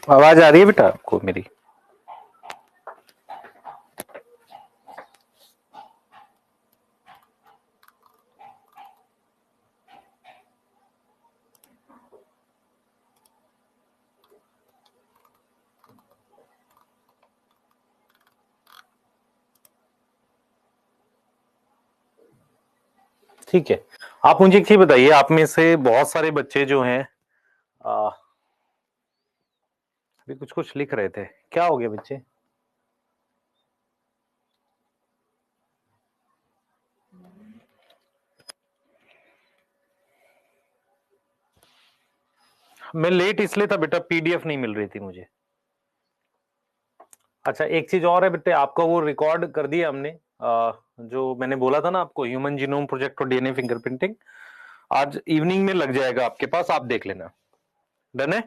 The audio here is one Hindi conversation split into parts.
आवाज आ रही है बेटा आपको मेरी? ठीक है। आप मुझे एक चीज बताइए, आप में से बहुत सारे बच्चे जो हैं अभी कुछ कुछ लिख रहे थे, क्या हो गया बच्चे? मैं लेट इसलिए था बेटा, पीडीएफ नहीं मिल रही थी मुझे। अच्छा, एक चीज और है बेटे, आपका वो रिकॉर्ड कर दिया हमने, जो मैंने बोला था ना आपको, ह्यूमन जीनोम प्रोजेक्ट और डीएनए फिंगरप्रिंटिंग। आज इवनिंग में लग जाएगा आपके पास, आप देख लेना। डन है?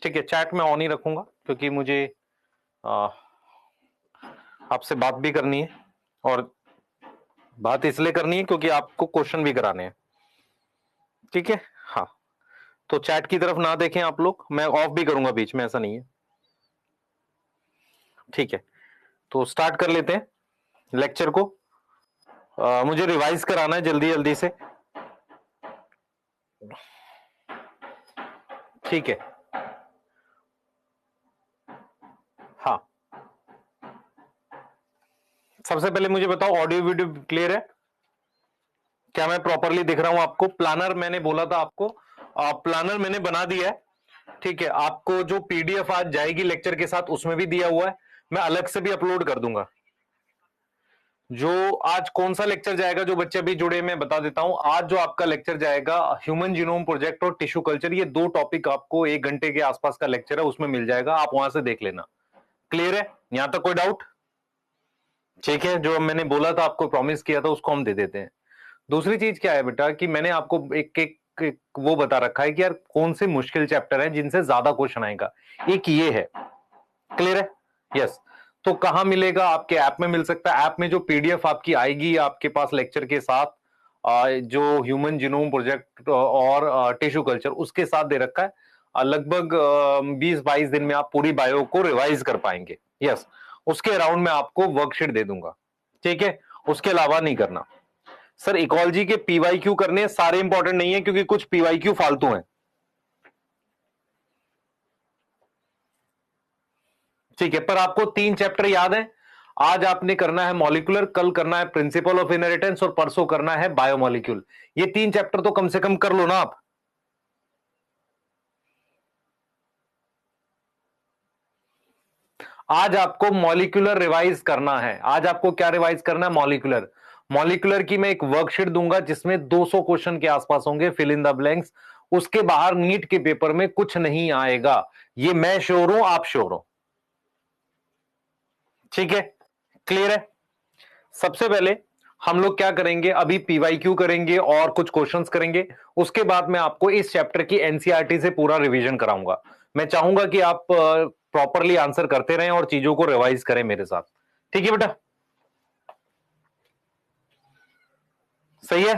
ठीक है, चैट में ऑन ही रखूंगा क्योंकि मुझे आ, आपसे बात भी करनी है, और बात इसलिए करनी है क्योंकि आपको क्वेश्चन भी कराने हैं। ठीक है? हाँ, तो चैट की तरफ ना देखें आप लोग, मैं ऑफ भी करूंगा बीच में, ऐसा नहीं है। ठीक है, तो स्टार्ट कर लेते हैं लेक्चर को। मुझे रिवाइज कराना है जल्दी जल्दी से। ठीक है। हाँ, सबसे पहले मुझे बताओ, ऑडियो वीडियो क्लियर है? क्या मैं प्रॉपरली दिख रहा हूं आपको? प्लानर मैंने बोला था आपको, प्लानर मैंने बना दिया है। ठीक है, आपको जो पीडीएफ आज जाएगी लेक्चर के साथ उसमें भी दिया हुआ है, मैं अलग से भी अपलोड कर दूंगा। जो आज कौन सा लेक्चर जाएगा, जो बच्चे अभी जुड़े, मैं बता देता हूं। आज जो आपका लेक्चर जाएगा ह्यूमन जीनोम प्रोजेक्ट और टिश्यू कल्चर, ये दो टॉपिक आपको 1 घंटे के आसपास का लेक्चर है, उसमें मिल जाएगा, आप वहां से देख लेना। क्लियर है? यहां तक कोई डाउट? ठीक है, जो मैंने बोला था आपको, प्रॉमिस किया था, उसको हम दे देते हैं। दूसरी चीज क्या है बेटा, कि मैंने आपको एक वो बता रखा है कि यार कौन से मुश्किल चैप्टर हैं जिनसे ज्यादा क्वेश्चन आएगा। एक ये है। क्लियर है? यस। तो कहां मिलेगा? आपके ऐप में मिल सकता है। ऐप में जो पीडीएफ आपकी आएगी आपके पास लेक्चर के साथ, जो ह्यूमन जीनोम प्रोजेक्ट और टिश्यू कल्चर उसके साथ दे रखा है, लगभग 20-22 दिन में आप पूरी बायो को रिवाइज कर पाएंगे। यस। उसके अराउंड मैं आपको वर्कशीट दे दूंगा। ठीक है? उसके अलावा नहीं करना। सर इकोलॉजी के पीवाईक्यू करने हैं, सारे इंपॉर्टेंट नहीं है क्योंकि कुछ पीवाईक्यू फालतू हैं। ठीक है, पर आपको 3 चैप्टर याद है। आज आपने करना है मॉलिक्यूलर, कल करना है प्रिंसिपल ऑफ इनहेरिटेंस, और परसों करना है बायोमॉलिक्यूल। ये 3 चैप्टर तो कम से कम कर लो ना आप। आज आपको मॉलिक्यूलर रिवाइज करना है। आज आपको क्या रिवाइज करना है? मॉलिक्यूलर। मॉलिक्यूलर की मैं एक वर्कशीट दूंगा जिसमें 200 क्वेश्चन के आसपास होंगे, फिल इन द ब्लैंक्स। उसके बाहर नीट के पेपर में कुछ नहीं आएगा, ये मैं श्योर हूं, आप श्योर हो? ठीक है? क्लियर है? सबसे पहले हम लोग क्या करेंगे, अभी पीवाईक्यू करेंगे और कुछ क्वेश्चंस करेंगे। उसके बाद मैं आपको इस चैप्टर की एनसीईआरटी से पूरा रिवीजन कराऊंगा। मैं चाहूंगा कि आप प्रॉपरली आंसर करते रहें और चीजों को रिवाइज करें मेरे साथ। ठीक है बेटा? सही है?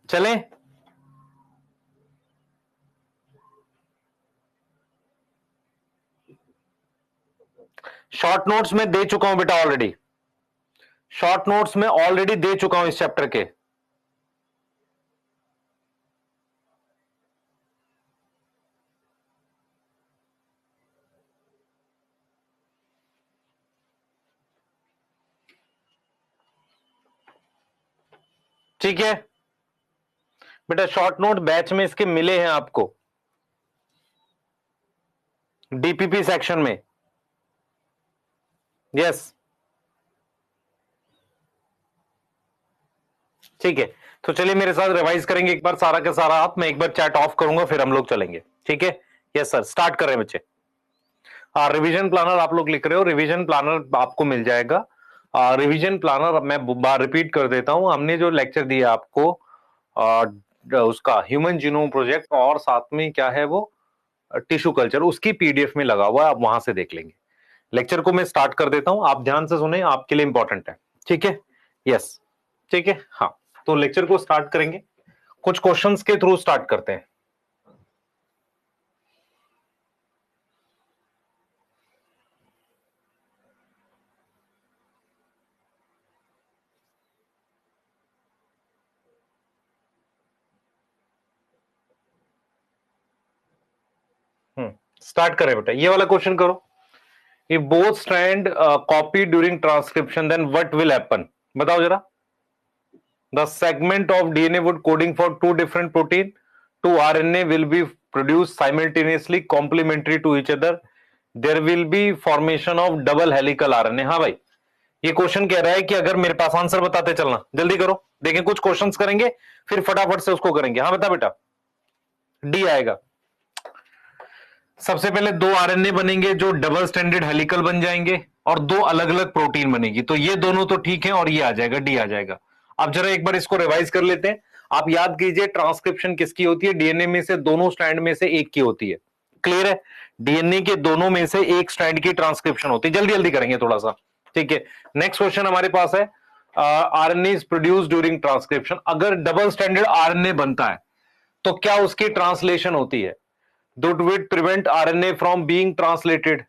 चलें? शॉर्ट नोट्स में दे चुका हूं बेटा ऑलरेडी। शॉर्ट नोट्स में ऑलरेडी दे चुका हूं इस चैप्टर के। ठीक है बेटा, शॉर्ट नोट बैच में इसके मिले हैं आपको, डीपीपी सेक्शन में। यस। ठीक है, तो चलिए मेरे साथ रिवाइज करेंगे एक बार सारा का सारा। आप, मैं एक बार चैट ऑफ करूंगा फिर हम लोग चलेंगे। ठीक है? यस सर, स्टार्ट कर रहे हैं बच्चे। हाँ, रिवीजन प्लानर आप लोग लिख रहे हो, रिवीजन प्लानर आपको मिल जाएगा। रिवीजन प्लानर मैं बार रिपीट कर देता हूं। हमने जो लेक्चर दिया आपको, आ, उसका ह्यूमन जीनोम प्रोजेक्ट और साथ में क्या है वो, टिश्यू कल्चर, उसकी पीडीएफ में लगा हुआ है, आप वहां से देख लेंगे। लेक्चर को मैं स्टार्ट कर देता हूं, आप ध्यान से सुने, आपके लिए इंपॉर्टेंट है। ठीक है? यस। ठीक है, हाँ। तो लेक्चर को स्टार्ट करेंगे, कुछ क्वेश्चंस के थ्रू स्टार्ट करते हैं। स्टार्ट करें बेटा, ये वाला क्वेश्चन करो। If both strand copy during transcription then what will happen, बताओ जरा। The segment of DNA would coding for two different protein two RNA will be produce simultaneously complementary to each other, there will be formation of double helical RNA. हाँ भाई, ये क्वेश्चन कह रहा है कि अगर मेरे पास, आंसर बताते चलना, जल्दी करो, देखें कुछ क्वेश्चंस करेंगे फिर फटाफट से उसको करेंगे। हाँ बता बेटा, डी आएगा। सबसे पहले दो आरएनए बनेंगे जो डबल स्टैंडर्ड हेलिकल बन जाएंगे और दो अलग अलग प्रोटीन बनेगी, तो ये दोनों तो ठीक है और ये आ जाएगा, डी आ जाएगा। अब जरा एक बार इसको रिवाइज कर लेते हैं। आप याद कीजिए ट्रांसक्रिप्शन किसकी होती है, डीएनए में से दोनों स्ट्रैंड में से एक की होती है। क्लियर है, डीएनए के दोनों में से एक स्ट्रैंड की ट्रांसक्रिप्शन होती है। जल्दी जल्दी करेंगे थोड़ा सा, ठीक है। नेक्स्ट क्वेश्चन हमारे पास है, RNA is produce during transcription. अगर डबल स्टैंडर्ड आरएनए बनता है तो क्या उसकी ट्रांसलेशन होती है? That would prevent RNA from being translated,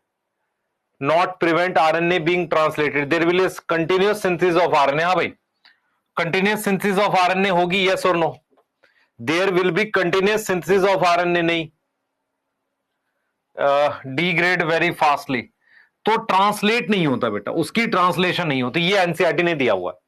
not prevent RNA being translated. There will be continuous synthesis of RNA. हाँ भाई, continuous synthesis of RNA होगी, yes or no? There will be continuous synthesis of RNA, नहीं, degrade very fastly, तो ट्रांसलेट नहीं होता बेटा, उसकी ट्रांसलेशन नहीं होती, ये एनसीईआरटी ने दिया हुआ है।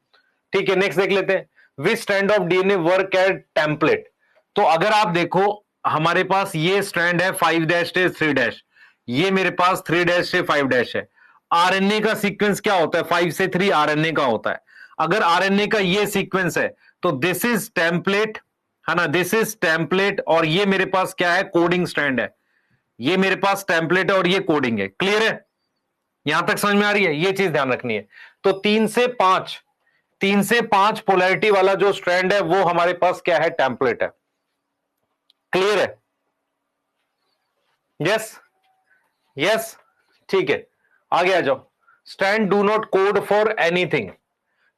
ठीक है, नेक्स्ट देख लेते हैं। Which strand of DNA work as template. तो अगर आप देखो हमारे पास ये स्ट्रैंड है 5' से 3', ये मेरे पास 3' से 5' है। आरएनए का सीक्वेंस क्या होता है? 5 से 3 आरएनए का होता है। अगर आरएनए का ये सीक्वेंस है तो दिस इज टेम्पलेट, है ना, दिस इज टेम्पलेट, और ये मेरे पास क्या है? कोडिंग स्ट्रैंड है। ये मेरे पास टेम्पलेट है और ये कोडिंग है। क्लियर है, यहां तक समझ में आ रही है? ये चीज ध्यान रखनी है। तो 3 से 5 पोलैरिटी वाला जो स्ट्रैंड है वो हमारे पास क्या है? टेम्पलेट है। क्लियर है? यस यस, ठीक है, आगे आ जाओ। Stand do not code for anything,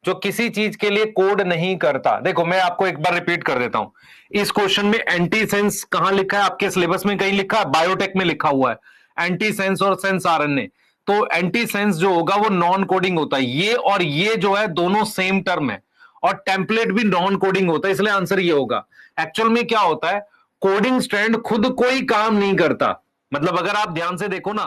जो किसी चीज के लिए कोड नहीं करता। देखो मैं आपको एक बार रिपीट कर देता हूं, इस क्वेश्चन में एंटी सेंस कहां लिखा है? आपके सिलेबस में कहीं लिखा है? बायोटेक में लिखा हुआ है एंटी सेंस और सेंस आरएनए। तो एंटी सेंस जो होगा वो नॉन कोडिंग होता है, ये और ये जो है दोनों सेम टर्म है, और टेम्पलेट भी नॉन कोडिंग होता है, इसलिए आंसर ये होगा। एक्चुअल में क्या होता है, कोडिंग स्ट्रैंड खुद कोई काम नहीं करता। मतलब अगर आप ध्यान से देखो ना,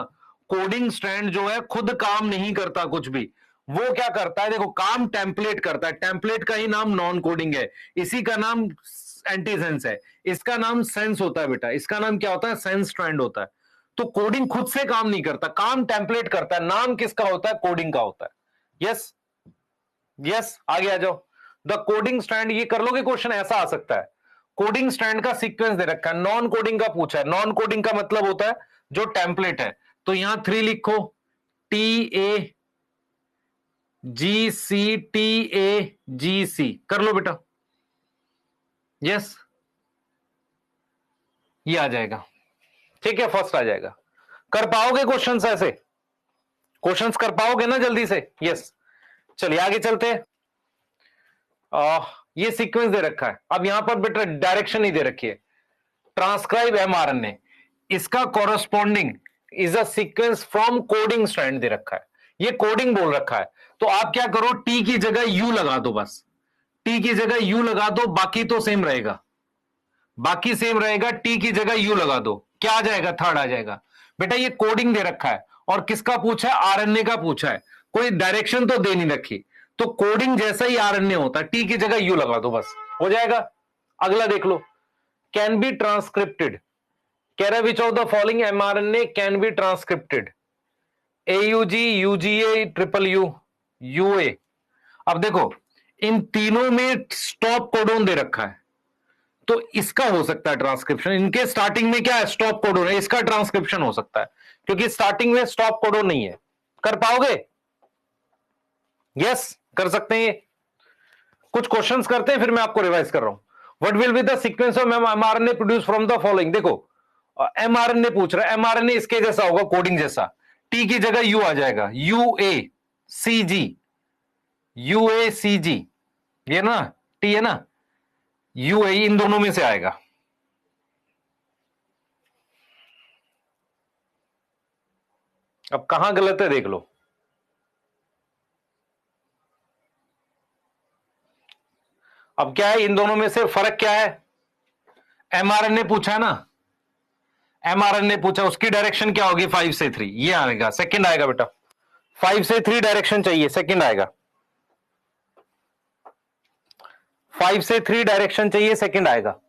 कोडिंग स्ट्रैंड जो है खुद काम नहीं करता कुछ भी, वो क्या करता है? देखो, काम टेम्पलेट करता है। टेम्पलेट का ही नाम नॉन कोडिंग है, इसी का नाम एंटीसेंस है, इसका नाम सेंस होता है बेटा, इसका नाम क्या होता है? सेंस स्ट्रैंड होता है। तो कोडिंग खुद से काम नहीं करता, काम टेम्पलेट करता है। नाम किसका होता है? कोडिंग का होता है। यस यस, आगे आ जाओ। द कोडिंग स्ट्रैंड, ये कर लोगे क्वेश्चन, ऐसा आ सकता है। कोडिंग स्ट्रैंड का सीक्वेंस दे रखा है, नॉन कोडिंग का पूछा है। नॉन कोडिंग का मतलब होता है जो टेम्पलेट है। तो यहां 3 लिखो, TA GC कर लो बेटा। यस, ये आ जाएगा, ठीक है, फर्स्ट आ जाएगा। कर पाओगे क्वेश्चंस ऐसे? क्वेश्चंस कर पाओगे ना जल्दी से? यस, चलिए आगे चलते हैं। ये सीक्वेंस दे रखा है, अब यहां पर बेटा डायरेक्शन नहीं दे रखी है। ट्रांसक्राइब mRNA, इसका corresponding is a sequence from coding strand दे रखा है, ये कोडिंग बोल रखा है। तो आप क्या करो, टी की जगह यू लगा दो, बस टी की जगह यू लगा दो, बाकी तो सेम रहेगा, बाकी सेम रहेगा, टी की जगह यू लगा दो, क्या आ जाएगा? थर्ड आ जाएगा। बेटा ये कोडिंग दे रखा है और किसका पूछा है? आरएनए का पूछा है, कोई डायरेक्शन तो दे नहीं रखी, तो कोडिंग जैसा ही आरएनए होता है, टी की जगह यू लगा दो, बस हो जाएगा। अगला देख लो, कैन बी ट्रांसक्रिप्टेड, कह रहा है which of the following mRNA can be transcripted? AUG, UGA, triple U, UA। अब देखो इन तीनों में स्टॉप कोडोन दे रखा है, तो इसका हो सकता है ट्रांसक्रिप्शन। इनके स्टार्टिंग में क्या है? स्टॉप कोडोन है, इसका ट्रांसक्रिप्शन हो सकता है, क्योंकि स्टार्टिंग में स्टॉप कोडोन नहीं है। कर पाओगे? यस, कर सकते हैं। कुछ क्वेश्चंस करते हैं फिर मैं आपको रिवाइज कर रहा हूं। What will be the sequence of mRNA produce from the following? देखो mRNA पूछ रहा है, mRNA इसके जैसा होगा, कोडिंग जैसा, टी की जगह यू आ जाएगा, UACG, ये ना टी है ना, UA, इन दोनों में से आएगा। अब कहां गलत है देख लो, अब क्या है इन दोनों में से फर्क क्या है? mRNA पूछा है ना, एमआरएनए पूछा, उसकी डायरेक्शन क्या होगी 5 से 3, ये आएगा, सेकंड आएगा बेटा। 5 से 3 डायरेक्शन चाहिए, सेकंड आएगा। 5 से 3 डायरेक्शन चाहिए, सेकंड आएगा।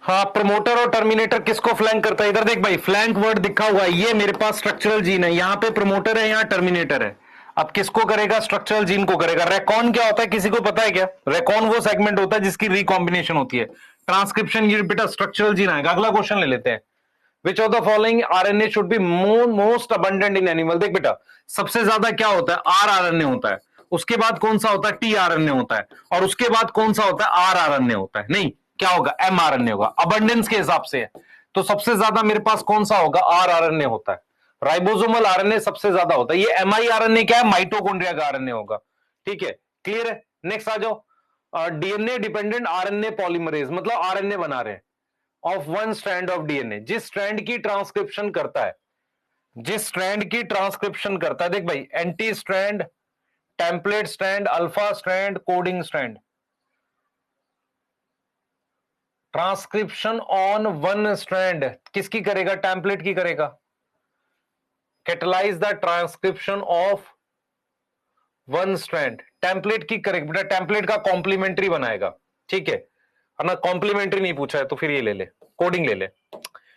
हाँ, प्रमोटर और टर्मिनेटर किसको फ्लैंक करता है? इधर देख भाई, फ्लैंक वर्ड दिखा हुआ है, ये मेरे पास स्ट्रक्चरल जीन है, यहां पे प्रमोटर है, यहां टर्मिनेटर है। अब किसको करेगा? स्ट्रक्चरल जीन को करेगा। रेकॉन क्या होता है, किसी को पता है क्या? रेकॉन वो सेगमेंट होता है जिसकी रिकॉम्बिनेशन होती है। ट्रांसक्रिप्शन ये बेटा स्ट्रक्चरल जीन आएगा। अगला क्वेश्चन ले लेते हैं। विच of the following RNA should be most abundant in animal? देख बेटा, सबसे ज्यादा क्या होता है? आर आरएनए होता है। उसके बाद कौन सा होता है? टी आरएनए होता है। और उसके बाद कौन सा होता है? आर आरएनए होता है। नहीं, क्या होगा? एम आरएनए होगा। अबंडेंस के हिसाब से है तो सबसे ज्यादा मेरे पास कौन सा होगा? आर आरएनए होता है। राइबोसोमल आरएनए सबसे ज्यादा होता है। ये एमआई आरएनए क्या है? माइटोकॉन्ड्रिया का आरएनए होगा। ठीक है, क्लियर है। नेक्स्ट आ जाओ। डीएनए डिपेंडेंट आरएनए पॉलीमरेज, मतलब आरएनए बना रहे हैं of one strand of DNA, जिस स्ट्रैंड की ट्रांसक्रिप्शन करता है, जिस स्ट्रैंड की ट्रांसक्रिप्शन करता है। देख भाई, anti strand, template strand, alpha strand, coding strand. Transcription on one strand किसकी करेगा? टेम्पलेट की करेगा। Catalyse the transcription of one strand, template की करेगा बेटा। टेम्पलेट का कॉम्प्लीमेंट्री बनाएगा। ठीक है ना? कॉम्प्लीमेंट्री नहीं पूछा है तो फिर ये ले ले, कोडिंग ले ले।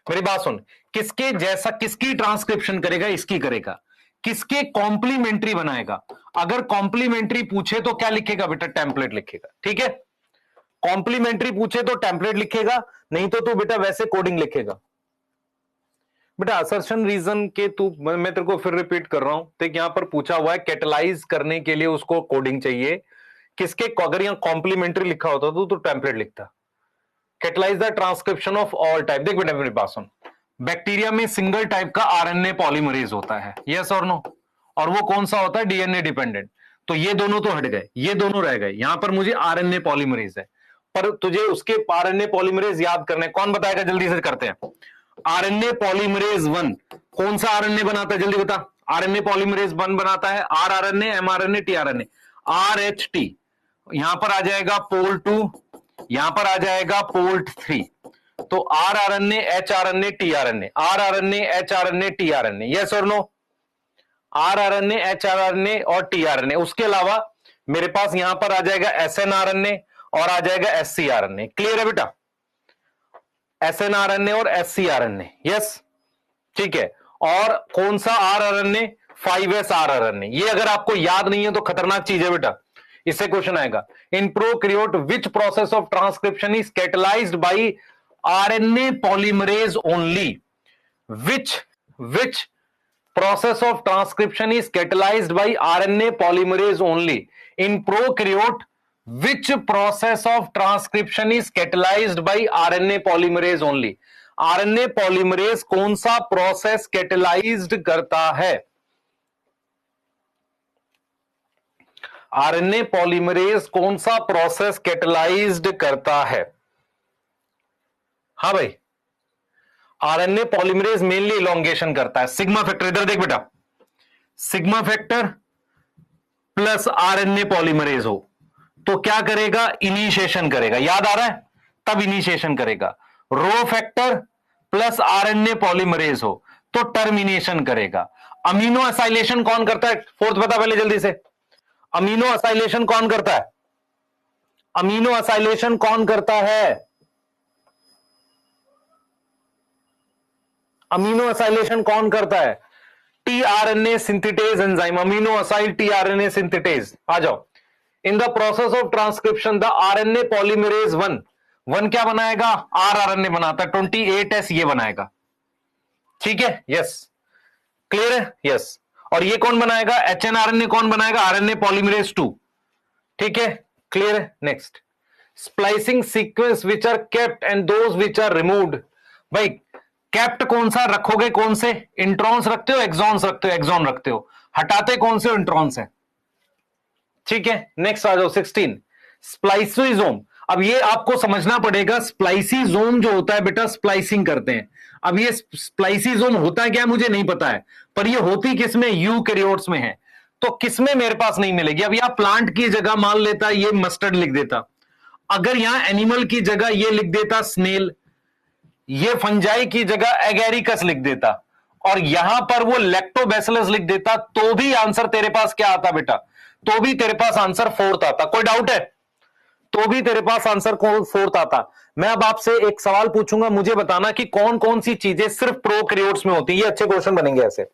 मेरी बात सुन, किसके जैसा, किसकी ट्रांसक्रिप्शन करेगा? इसकी करेगा। किसके कॉम्प्लीमेंट्री बनाएगा? अगर कॉम्प्लीमेंट्री पूछे तो क्या लिखेगा बेटा? टेम्पलेट लिखेगा। ठीक है, कॉम्प्लीमेंट्री पूछे तो टेम्पलेट लिखेगा, नहीं तो तू बेटा वैसे कोडिंग लिखेगा। बेटा असर्शन रीजन के तू, मैं तेरे को फिर रिपीट कर रहा हूं, देख यहां पर पूछा हुआ है कैटलाइज करने के लिए उसको कोडिंग चाहिए। किसके, अगर यहां कॉम्प्लीमेंट्री लिखा होता तो टेम्पलेट लिखता। Catalyse the transcription of all type. देख बेटा मेरे पास सुन, बैक्टीरिया में सिंगल टाइप का आरएनए पॉलीमरेज होता है, यस और नो? और वो कौन सा होता है? DNA dependent. तो ये दोनों तो हट गए, ये दोनों रह गए। यहां पर मुझे आरएनए पॉलीमरेज है, पर तुझे उसके आरएनए पॉलीमरेज याद करने, कौन बताएगा? जल्दी से करते हैं। आरएनए पॉलीमरेज 1 कौन सा आरएनए बनाता है? जल्दी बता। आरएनए पॉलीमरेज 1 बनाता है R RNA, M RNA, T RNA. R H T, यहां पर आ जाएगा पोल 2, यहां पर आ जाएगा पोर्ट 3। तो r RNA, h RNA, T RNA, r RNA, h RNA, T RNA, yes और no? R RNA, h RNA और टी आरएनए। उसके अलावा मेरे पास यहां पर आ जाएगा एस एन आरएनए और आ जाएगा एस सी आरएनए। क्लियर है बेटा? एस एन आरएनए और एस सी आरएनए, यस। ठीक है, और कौन सा are RNA? 5s are RNA. ये अगर आपको याद नहीं है तो खतरनाक चीज है बेटा, इससे क्वेश्चन आएगा। In prokaryote which process of transcription is catalysed by RNA polymerase only? Which process of transcription is catalyzed by RNA polymerase only? In prokaryote, which process of transcription is catalyzed by RNA polymerase only? RNA polymerase कौन सा प्रोसेस कैटेलाइज्ड करता है? आरएनए पॉलीमरेज कौन सा प्रोसेस कैटेलाइज्ड करता है? हाँ भाई, आरएनए पॉलीमरेज मेनली इलोंगेशन करता है। सिग्मा फैक्टर, इधर देख बेटा, sigma factor plus RNA polymerase हो तो क्या करेगा, इनिशिएशन करेगा, याद आ रहा है, तब इनिशिएशन करेगा। Rho factor plus RNA polymerase हो तो टर्मिनेशन करेगा। अमीनो एसाइलेशन कौन करता है, फोर्थ बता पहले जल्दी से, अमीनो एसाइलेशन कौन करता है, अमीनो एसाइलेशन कौन करता है, अमीनो एसाइलेशन कौन करता है, tRNA synthetase enzyme, amino acyl tRNA synthetase. आ जाओ, in the process of transcription the RNA polymerase one क्या बनाएगा, आरआरएनए बनाता है, 28S ये बनाएगा, ठीक है, यस, क्लियर है, यस। और ये कौन बनाएगा, एचएनआरएनए कौन बनाएगा, आरएनए पॉलीमरेज 2, ठीक है, क्लियर है। Next, splicing sequence which are kept and those which are removed. भाई केप्ट कौन सा रखोगे, कौन से, इंट्रॉन्स रखते हो, एक्सॉन्स रखते हो, एक्सॉन रखते हो, हटाते कौन से, इंट्रॉन्स है, ठीक है। नेक्स्ट आ जाओ 16, स्प्लाइसिजोम। अब ये आपको समझना पड़ेगा, स्प्लाइसिजोम जो होता है बेटा, स्प्लाइसिंग करते हैं। अब ये स्प्लाइसिजोम होता क्या मुझे नहीं पता है, पर ये होती किसमें, यूकैरियोट्स में है, तो किसमें मेरे पास नहीं मिलेगी। अब यहां प्लांट की जगह मान लेता ये मस्टर्ड लिख देता, अगर यहां एनिमल की जगह ये लिख देता स्नेल, ये फंजाई की जगह एगेरिकस लिख देता, और यहां पर वो लैक्टोबैसिलस लिख देता, तो भी आंसर तेरे पास क्या आता बेटा, तो भी तेरे पास आंसर फोर्थ आता। कोई डाउट है, तो भी तेरे पास आंसर फोर्थ आता। मैं अब आपसे एक सवाल पूछूंगा, मुझे बताना कि कौन कौन सी चीजें सिर्फ प्रोकैरियोट्स में होती है। ये अच्छे क्वेश्चन बनेंगे ऐसे।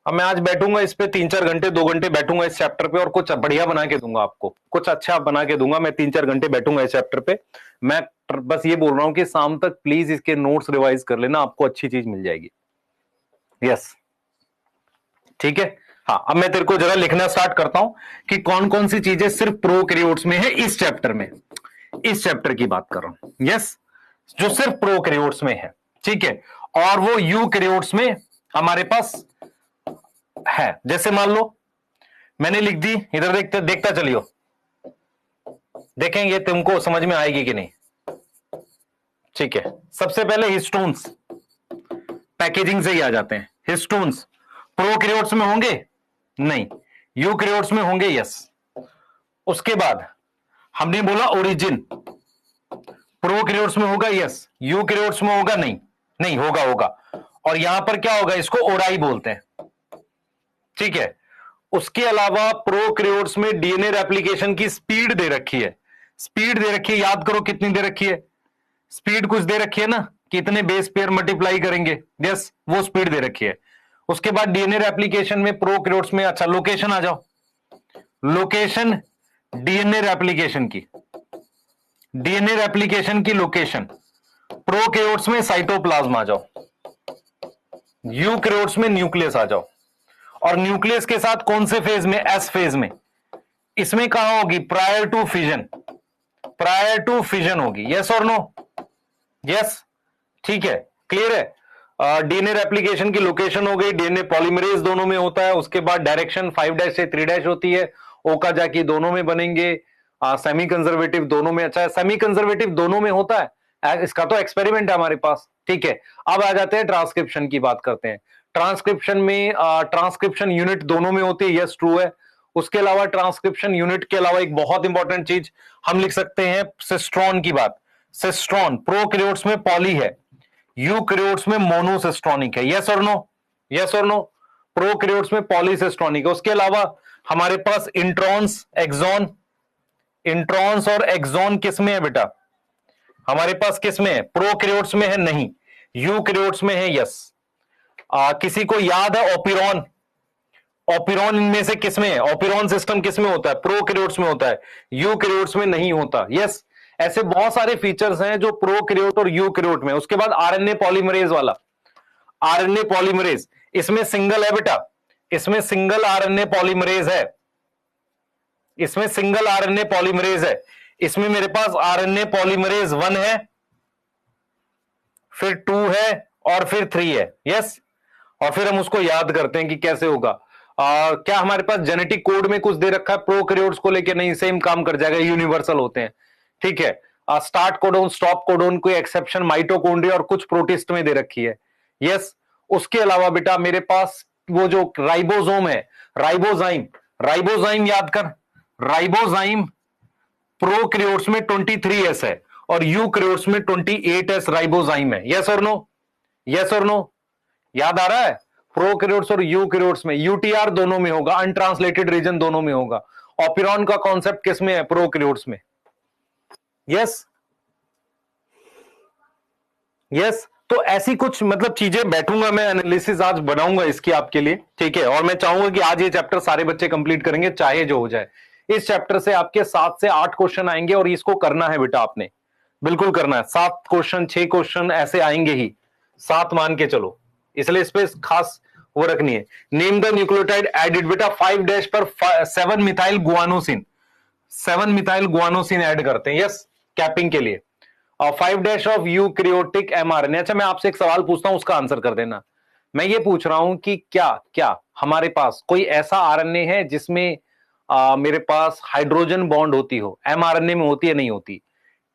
अब मैं आज बैठूंगा इस पे 3-4 घंटे, 2 घंटे बैठूंगा इस चैप्टर पे, और कुछ बढ़िया बना के दूंगा आपको, कुछ अच्छा बना के दूंगा। मैं 3-4 घंटे बैठूंगा इस चैप्टर पे। मैं बस ये बोल रहा हूं कि शाम तक प्लीज इसके नोट्स रिवाइज कर लेना, आपको अच्छी चीज मिल जाएगी। यस, ठीक है। हाँ, अब मैं तेरे को जरा लिखना स्टार्ट करता हूं कि कौन कौन सी चीजें सिर्फ प्रोकैरियोट्स में है इस चैप्टर में, इस चैप्टर की बात कर रहा हूं। यस, जो सिर्फ प्रोकैरियोट्स में है, ठीक है, और वो यूकैरियोट्स में हमारे पास है। जैसे मान लो मैंने लिख दी, इधर देखते देखता चलियो, देखेंगे तुमको समझ में आएगी कि नहीं, ठीक है। सबसे पहले हिस्टोन्स, पैकेजिंग से ही आ जाते हैं। हिस्टोन्स प्रोकैरियोट्स में होंगे नहीं, यूकैरियोट्स में होंगे, यस। उसके बाद हमने बोला ओरिजिन, प्रोकैरियोट्स में होगा, यस। यूकैरियोट्स में होगा नहीं, नहीं होगा, होगा। और यहां पर क्या होगा, इसको ओराई बोलते हैं, ठीक है। उसके अलावा प्रोकैरियोट्स में डीएनए रेप्लिकेशन की स्पीड दे रखी है, स्पीड दे रखी है, याद करो कितनी दे रखी है, स्पीड कुछ दे रखी है ना, कितने बेस पेयर मल्टीप्लाई करेंगे, यस, वो स्पीड दे रखी है। उसके बाद डीएनए रेप्लिकेशन में प्रोकैरियोट्स में, अच्छा लोकेशन आ जाओ, लोकेशन डीएनए रेप्लिकेशन की, डीएनए रेप्लिकेशन की लोकेशन, प्रोकैरियोट्स में साइटोप्लाज्म आ जाओ, यूकैरियोट्स में न्यूक्लियस आ जाओ। और न्यूक्लियस के साथ कौन से फेज में, एस फेज में, इसमें कहां होगी, prior to fission, prior to fission होगी, यस और नो, यस, ठीक है, क्लियर है। डीएनए रेप्लिकेशन की लोकेशन हो गई, डीएनए पॉलीमरेज दोनों में होता है। उसके बाद डायरेक्शन 5' से 3' होती है, ओकाजाकी दोनों में बनेंगे, सेमी कंजर्वेटिव दोनों में, अच्छा सेमी कंजर्वेटिव दोनों में होता है, इसका तो एक्सपेरिमेंट है हमारे पास, ठीक है। अब आ जाते हैं ट्रांसक्रिप्शन की बात करते हैं। ट्रांसक्रिप्शन में ट्रांसक्रिप्शन यूनिट दोनों में होती है, यस ट्रू है। उसके अलावा ट्रांसक्रिप्शन यूनिट के अलावा एक बहुत इंपॉर्टेंट चीज हम लिख सकते हैं, सिस्ट्रॉन की बात। सिस्ट्रॉन प्रोकैरियोट्स में पॉली है, यूकैरियोट्स में मोनोसिस्ट्रॉनिक है, यस और नो, यस और नो। प्रोकैरियोट्स में पॉलीसिस्ट्रॉनिक है। उसके अलावा हमारे पास इंट्रॉन्स, एक्सॉन, इंट्रॉन्स और एक्सॉन किसमें है बेटा, हमारे पास किसमें है, प्रोकैरियोट्स में है नहीं, यूकैरियोट्स में है, यस। किसी को याद है ओपिरॉन, ओपिरॉन इनमें से किसमें है, ओपिरॉन सिस्टम किसमें होता है, प्रोकैरियोट्स में होता है, यूकैरियोट्स में नहीं होता, यस। ऐसे बहुत सारे फीचर्स हैं जो प्रोकैरियोट और यूकैरियोट में। उसके बाद आरएनए पॉलीमरेज वाला, आरएनए पॉलीमरेज, इसमें सिंगल है बेटा, इसमें सिंगल आरएनए पॉलीमरेज है, इसमें सिंगल आरएनए पॉलीमरेज है। इसमें मेरे पास आरएनए पॉलीमरेज 1 है, फिर 2 है, और फिर 3 है, यस। और फिर हम उसको याद करते हैं कि कैसे होगा। क्या हमारे पास जेनेटिक कोड में कुछ दे रखा है प्रोकैरियोट्स को लेके, नहीं, सेम काम कर जाएगा, यूनिवर्सल होते हैं, ठीक है। स्टार्ट कोडोन, स्टॉप कोडोन, कोई एक्सेप्शन माइटोकॉन्ड्रिया और कुछ प्रोटिस्ट में दे रखी है। यस, उसके अलावा बेटा मेरे पास वो जो राइबोसोम है, राइबोजाइम, राइबोजाइम याद कर, राइबोजाइम प्रोकैरियोट्स में 23S है और यूकैरियोट्स में 28S राइबोजाइम है। यस और नो, यस और नो, याद आ रहा है? प्रोकैरियोट्स और यूकैरियोट्स में, यूटीआर दोनों में होगा, अनट्रांसलेटेड रीजन दोनों में होगा। ऑपिरॉन का कॉन्सेप्ट किस में है? प्रोकैरियोट्स में। यस, यस, तो ऐसी कुछ मतलब चीजें बैठूंगा मैं, एनालिसिस आज बनाऊंगा इसकी आपके लिए, ठीक है। और मैं चाहूंगा कि आज ये चैप्टर सारे बच्चे कंप्लीट करेंगे, चाहे जो हो जाए। इस चैप्टर से आपके 7 से 8 क्वेश्चन आएंगे और इसको करना है बेटा, आपने बिल्कुल करना है। 7 क्वेश्चन 6 क्वेश्चन ऐसे आएंगे ही, 7 मान के चलो, इसलिए इस पे खास वो रखनी है। नेम द न्यूक्लियोटाइड एडिड बेटा 5' पर 7 methyl guanosine, 7 methyl guanosine add करते हैं। यस, कैपिंग के लिए। 5' ऑफ यूकैरियोटिक एमआरएनए। अच्छा, मैं आपसे एक सवाल पूछता हूं, उसका आंसर कर देना। मैं ये पूछ रहा हूं कि क्या क्या हमारे पास कोई ऐसा आरएनए है जिसमें मेरे पास हाइड्रोजन बॉन्ड होती हो? एमआरएनए में होती है, नहीं होती?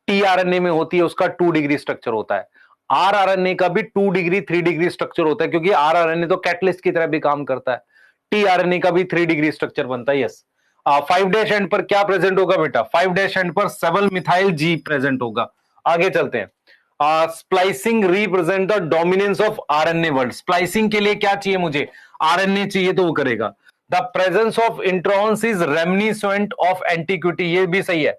टीआरएनए में होती है, उसका 2 डिग्री स्ट्रक्चर होता है। आरआरएनए का भी 2 डिग्री 3 डिग्री स्ट्रक्चर होता है, क्योंकि आरआरएनए तो कैटलिस्ट की तरह भी काम करता है। टीआरएनए का भी 3 डिग्री स्ट्रक्चर बनता है। यस, 5' एंड पर क्या प्रेजेंट होगा बेटा? 5' एंड पर 7 मिथाइल जी प्रेजेंट होगा। आगे चलते हैं। Splicing represent the dominance of RNA word. Splicing के लिए क्या चाहिए मुझे? आरएनए चाहिए, तो वो करेगा। The presence of introns is reminiscent of antiquity. ये भी सही है,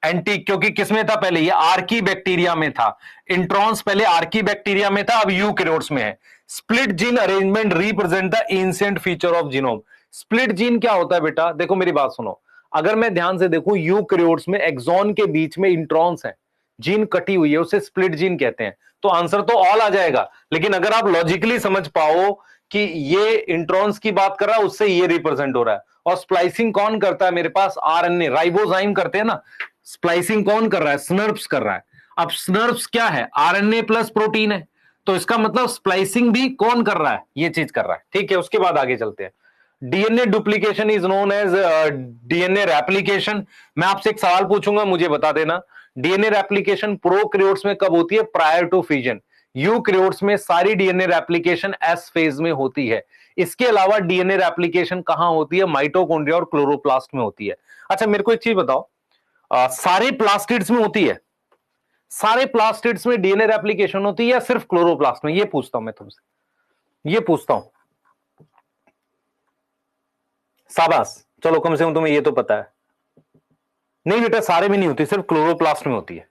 एंटी, क्योंकि किसमें था पहले? ये आर्की बैक्टीरिया में था। इंट्रॉन्स पहले आर्की बैक्टीरिया में था, अब यूकैरियोट्स में है। Split gene arrangement represent the ancient feature of genome. Split gene क्या होता है बेटा? देखो मेरी बात सुनो, अगर मैं ध्यान से देखूं, यूकैरियोट्स में एक्सॉन के बीच में इंट्रॉन्स है, जीन कटी हुई है, उसे स्प्लिट जीन कहते हैं। तो आंसर तो ऑल आ जाएगा, लेकिन अगर आप लॉजिकली समझ पाओ कि ये इंट्रॉन्स की बात कर रहा है, उससे ये रिप्रेजेंट हो रहा है। और स्प्लाइसिंग कौन करता है मेरे पास? आरएनए, राइबोजाइम करते हैं ना। स्प्लाइसिंग कौन कर रहा है? स्नर्प्स कर रहा है। अब स्नर्प्स क्या है? आरएनए प्लस प्रोटीन है, तो इसका मतलब स्प्लाइसिंग भी कौन कर रहा है? ये चीज कर रहा है, ठीक है। उसके बाद आगे चलते हैं। DNA duplication is known as DNA replication. मैं आपसे एक सवाल पूछूंगा, मुझे बता देना। डीएनए रेप्लिकेशन प्रोकैरियोट्स में कब होती है? Prior to fusion. यूकैरियोट्स में सारी डीएनए रेप्लिकेशन एस फेज में होती है। इसके अलावा डीएनए रेप्लिकेशन कहां होती है? माइटोकॉन्ड्रिया और क्लोरोप्लास्ट में होती है। अच्छा, मेरे को एक चीज बताओ, सारे प्लास्टिड्स में होती है? सारे प्लास्टिड्स में डीएनए रेप्लिकेशन होती है या सिर्फ क्लोरोप्लास्ट में? ये पूछता हूं मैं तुमसे, ये पूछता हूं। शाबाश, चलो कम से कम तुम्हें ये तो पता है। नहीं बेटा, सारे में नहीं होती, सिर्फ क्लोरोप्लास्ट में होती है।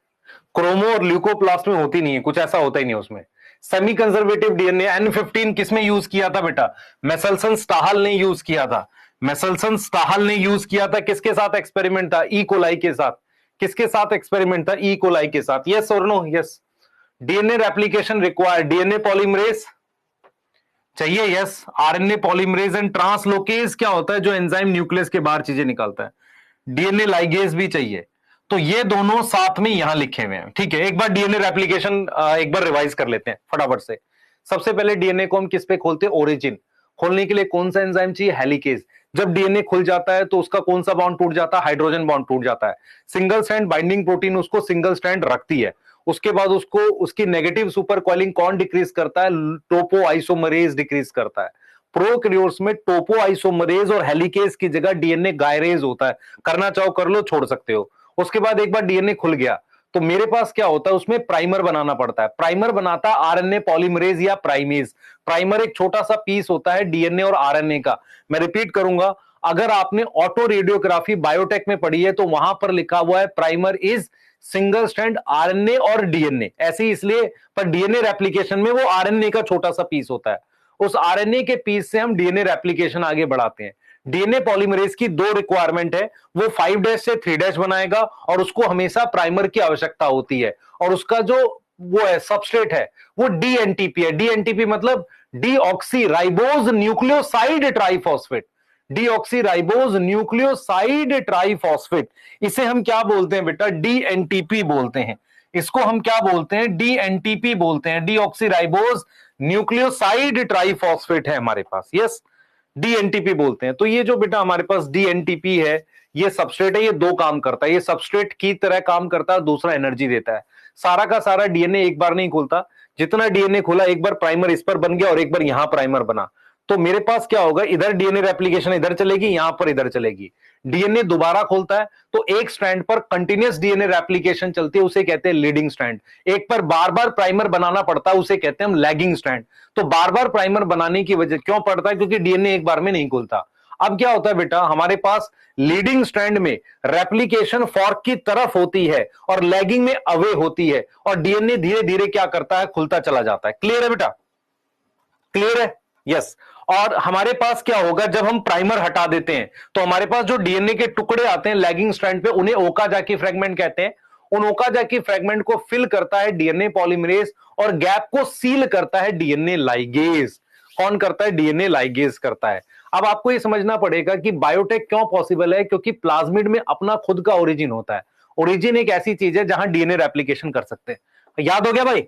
क्रोमो और ल्यूकोप्लास्ट में होती नहीं है, कुछ ऐसा होता ही नहीं उसमें। सेमी कंजर्वेटिव डीएनए N15 किसमें यूज किया था बेटा? मेसेल्सन स्टाहल ने यूज किया था। मेसेल्सन स्टाहल ने यूज किया था, किसके साथ एक्सपेरिमेंट था? ई कोलाई के साथ। किसके साथ एक्सपेरिमेंट था? ई कोलाई के साथ। यस और no? Yes. DNA replication required, DNA polymerase चाहिए। Yes, RNA polymerase and translocase क्या होता है? जो एंजाइम न्यूक्लियस के बाहर चीजें निकालता है। डीएनए लाइगेज भी चाहिए। तो ये दोनों साथ में यहां लिखे हुए हैं, ठीक है। एक बार डीएनए रेप्लिकेशन एक बार रिवाइज कर लेते हैं फटाफट से। सबसे पहले डीएनए को हम किस पे खोलते हैं? ओरिजिन। खोलने के लिए कौन सा एंजाइम चाहिए? हेलिकेज। जब डीएनए खुल जाता है तो उसका कौन सा बॉन्ड टूट जाता है? हाइड्रोजन बॉन्ड टूट जाता है। सिंगल स्ट्रैंड बाइंडिंग प्रोटीन उसको सिंगल स्ट्रैंड रखती है। उसके बाद उसको उसकी नेगेटिव सुपर कॉइलिंग कौन डिक्रीज करता है? टोपो आइसोमरेज डिक्रीज करता है। प्रोकैरियोट्स में टोपो आइसोमरेज और हेलिकेज की जगह डीएनए गायरेज होता है। करना चाहो कर लो, छोड़ सकते हो। उसके बाद एक बार डीएनए खुल गया तो मेरे पास क्या होता है? उसमें प्राइमर बनाना पड़ता है। प्राइमर बनाता है आरएनए पॉलीमरेज या प्राइमेज। प्राइमर एक छोटा सा पीस होता है डीएनए और आरएनए का। मैं रिपीट करूंगा, अगर आपने ऑटो रेडियोग्राफी बायोटेक में पढ़ी है तो वहां पर लिखा हुआ है primer is single strand RNA और डीएनए। ऐसे इसलिए, पर डीएनए रेप्लिकेशन में वो आरएनए का छोटा सा पीस होता है। उस आरएनए के पीस से हम डीएनए रेप्लिकेशन आगे बढ़ाते हैं। डीएनए पॉलीमरेज की 2 रिक्वायरमेंट है, वो 5' से 3' बनाएगा और उसको हमेशा प्राइमर की आवश्यकता होती है। और उसका जो वो है सबस्ट्रेट है वो डीएनटीपी है। डीएनटीपी मतलब deoxy ribose nucleoside triphosphate. Deoxy ribose nucleoside triphosphate, इसे हम क्या बोलते हैं बेटा? डीएनटीपी बोलते हैं। इसको हम क्या बोलते हैं? डीएनटीपी बोलते हैं। डीऑक्सी राइबोज न्यूक्लियोसाइड ट्राइफॉस्फेट है हमारे पास। यस, डीएनटीपी बोलते हैं। तो ये जो बेटा हमारे पास डीएनटीपी है, ये सबस्ट्रेट है, ये दो काम करता है, ये सबस्ट्रेट की तरह काम करता है, दूसरा एनर्जी देता है। सारा का सारा डीएनए एक बार नहीं खुलता, जितना डीएनए खुला एक बार प्राइमर इस पर बन गया और एक बार यहां प्राइमर बना, तो मेरे पास क्या होगा, इधर डीएनए रेप्लिकेशन इधर चलेगी, यहां पर इधर चलेगी। डीएनए दोबारा खोलता है तो एक स्ट्रैंड पर कंटिन्यूअस डीएनए रेप्लिकेशन चलती है, उसे कहते हैं लीडिंग स्ट्रैंड। एक पर बार बार प्राइमर बनाना पड़ता है, उसे कहते हैं हम लैगिंग स्ट्रैंड। तो बार बार प्राइमर बनाने की वजह क्यों पड़ता है, क्योंकि डीएनए एक बार में नहीं खुलता। अब क्या होता है बेटा, हमारे पास लीडिंग स्ट्रैंड में रेप्लिकेशन फॉर्क की तरफ होती है और लैगिंग में अवे होती है, और डीएनए धीरे धीरे क्या करता है, खुलता चला जाता है। क्लियर है बेटा, क्लियर है? यस। और हमारे पास क्या होगा, जब हम प्राइमर हटा देते हैं तो हमारे पास जो डीएनए के टुकड़े आते हैं लैगिंग स्ट्रैंड पे, उन्हें ओकाजाकी फ्रेगमेंट कहते हैं। उन ओकाजाकी फ्रेगमेंट को फिल करता है डीएनए पॉलीमरेज, और गैप को सील करता है डीएनए लाइगेज। कौन करता है? डीएनए लाइगेज करता है। अब आपको यह समझना पड़ेगा कि बायोटेक क्यों पॉसिबल है, क्योंकि प्लाज्मिड में अपना खुद का ओरिजिन होता है। ओरिजिन एक ऐसी चीज है जहां डीएनए रेप्लिकेशन कर सकते हैं। याद हो गया भाई?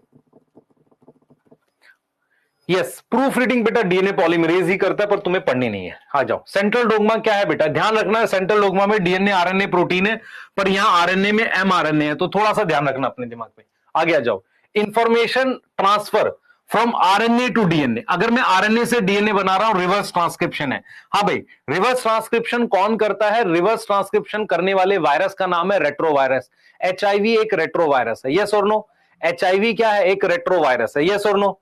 यस, प्रूफ रीडिंग बेटा डीएनए पॉलीमरेज ही करता है, पर तुम्हें पढ़नी नहीं है। आ जाओ, सेंट्रल डोग्मा क्या है बेटा, ध्यान रखना है। सेंट्रल डोग्मा में डीएनए आरएनए प्रोटीन है, पर यहां आरएनए में एमआरएनए है, तो थोड़ा सा ध्यान रखना अपने दिमाग पे। आगे आ जाओ, information transfer from RNA to DNA. अगर मैं आरएनए से डीएनए बना रहा हूं, रिवर्स ट्रांसक्रिप्शन है। हाँ भाई, रिवर्स ट्रांसक्रिप्शन कौन करता है? रिवर्स ट्रांसक्रिप्शन करने वाले वायरस का नाम है रेट्रोवायरस। एचआईवी एक रेट्रोवायरस है, यस और नो? एचआईवी क्या है? एक रेट्रोवायरस है, यस और नो?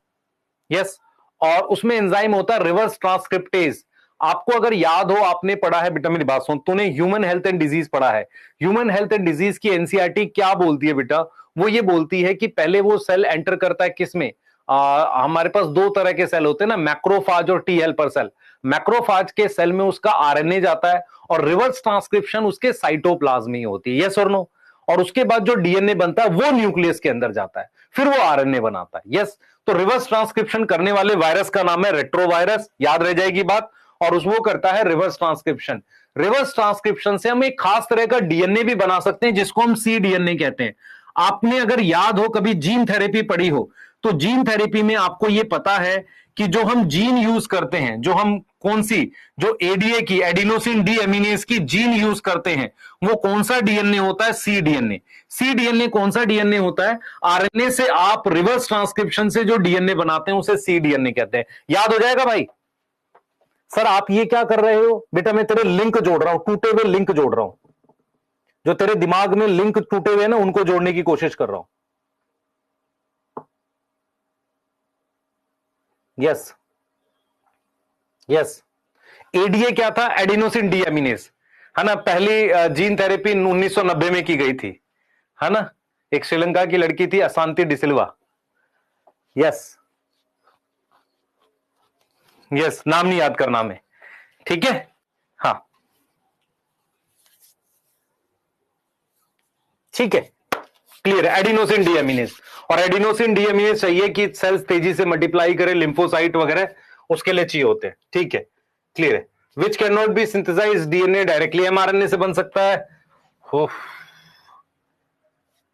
यस। और उसमें एंजाइम होता है रिवर्स ट्रांसक्रिप्टेज। आपको अगर याद हो, आपने पढ़ा है बेटा, मेरी बात सुन, तूने ह्यूमन हेल्थ एंड डिजीज पढ़ा है। ह्यूमन हेल्थ एंड डिजीज की एनसीईआरटी क्या बोलती है बेटा? वो ये बोलती है कि पहले वो सेल एंटर करता है किसमें, हमारे पास दो तरह के सेल होते हैं ना, मैक्रोफाज और टी हेल्पर सेल। मैक्रोफाज के सेल में उसका आरएनए जाता है और रिवर्स ट्रांसक्रिप्शन उसके साइटोप्लाज्म में होती है, यस और नो? और उसके बाद जो डीएनए बनता है वो न्यूक्लियस के अंदर जाता है, फिर वो आरएनए बनाता है, यस। तो रिवर्स ट्रांसक्रिप्शन करने वाले वायरस का नाम है रेट्रोवायरस, याद रह जाएगी बात। और वो करता है रिवर्स ट्रांसक्रिप्शन। रिवर्स ट्रांसक्रिप्शन से हम एक खास तरह का डीएनए भी बना सकते हैं, जिसको हम सी डीएनए कहते हैं। आपने अगर याद हो, कभी जीन थेरेपी पढ़ी हो, तो जीन थेरेपी में आपको यह पता है कि जो हम जीन यूज करते हैं, जो हम कौन सी, जो एडीए की, एडिनोसिन डी एमिनेज की जीन यूज करते हैं, वो कौन सा डीएनए होता है? सी डीएनए। सी डीएनए कौन सा डीएनए होता है? आरएनए से आप रिवर्स ट्रांसक्रिप्शन से जो डीएनए बनाते हैं उसे सी डीएनए कहते हैं। याद हो जाएगा भाई? सर आप ये क्या कर रहे हो बेटा? मैं तेरे लिंक जोड़ रहा हूं, टूटे हुए लिंक जोड़ रहा हूं, जो तेरे दिमाग में लिंक टूटे हुए ना, उनको जोड़ने की कोशिश कर रहा हूं। Yes yes. एडीए क्या था? एडिनोसिन डीएमिनेज, है ना। पहली जीन थेरेपी 1990 में की गई थी, है ना। एक श्रीलंका की लड़की थी, अशांति डिसिल्वा। यस यस, नाम नहीं याद करना में, ठीक है। हाँ ठीक है, क्लियर है। एडिनोसिन डीएमिनेज, और एडिनोसिन डीएमिनेज चाहिए कि सेल्स तेजी से मल्टीप्लाई करे, लिम्फोसाइट वगैरह उसके लिए चाहिए होते हैं, ठीक है, क्लियर है। Which can not be synthesize DNA directly, mRNA से बन सकता है।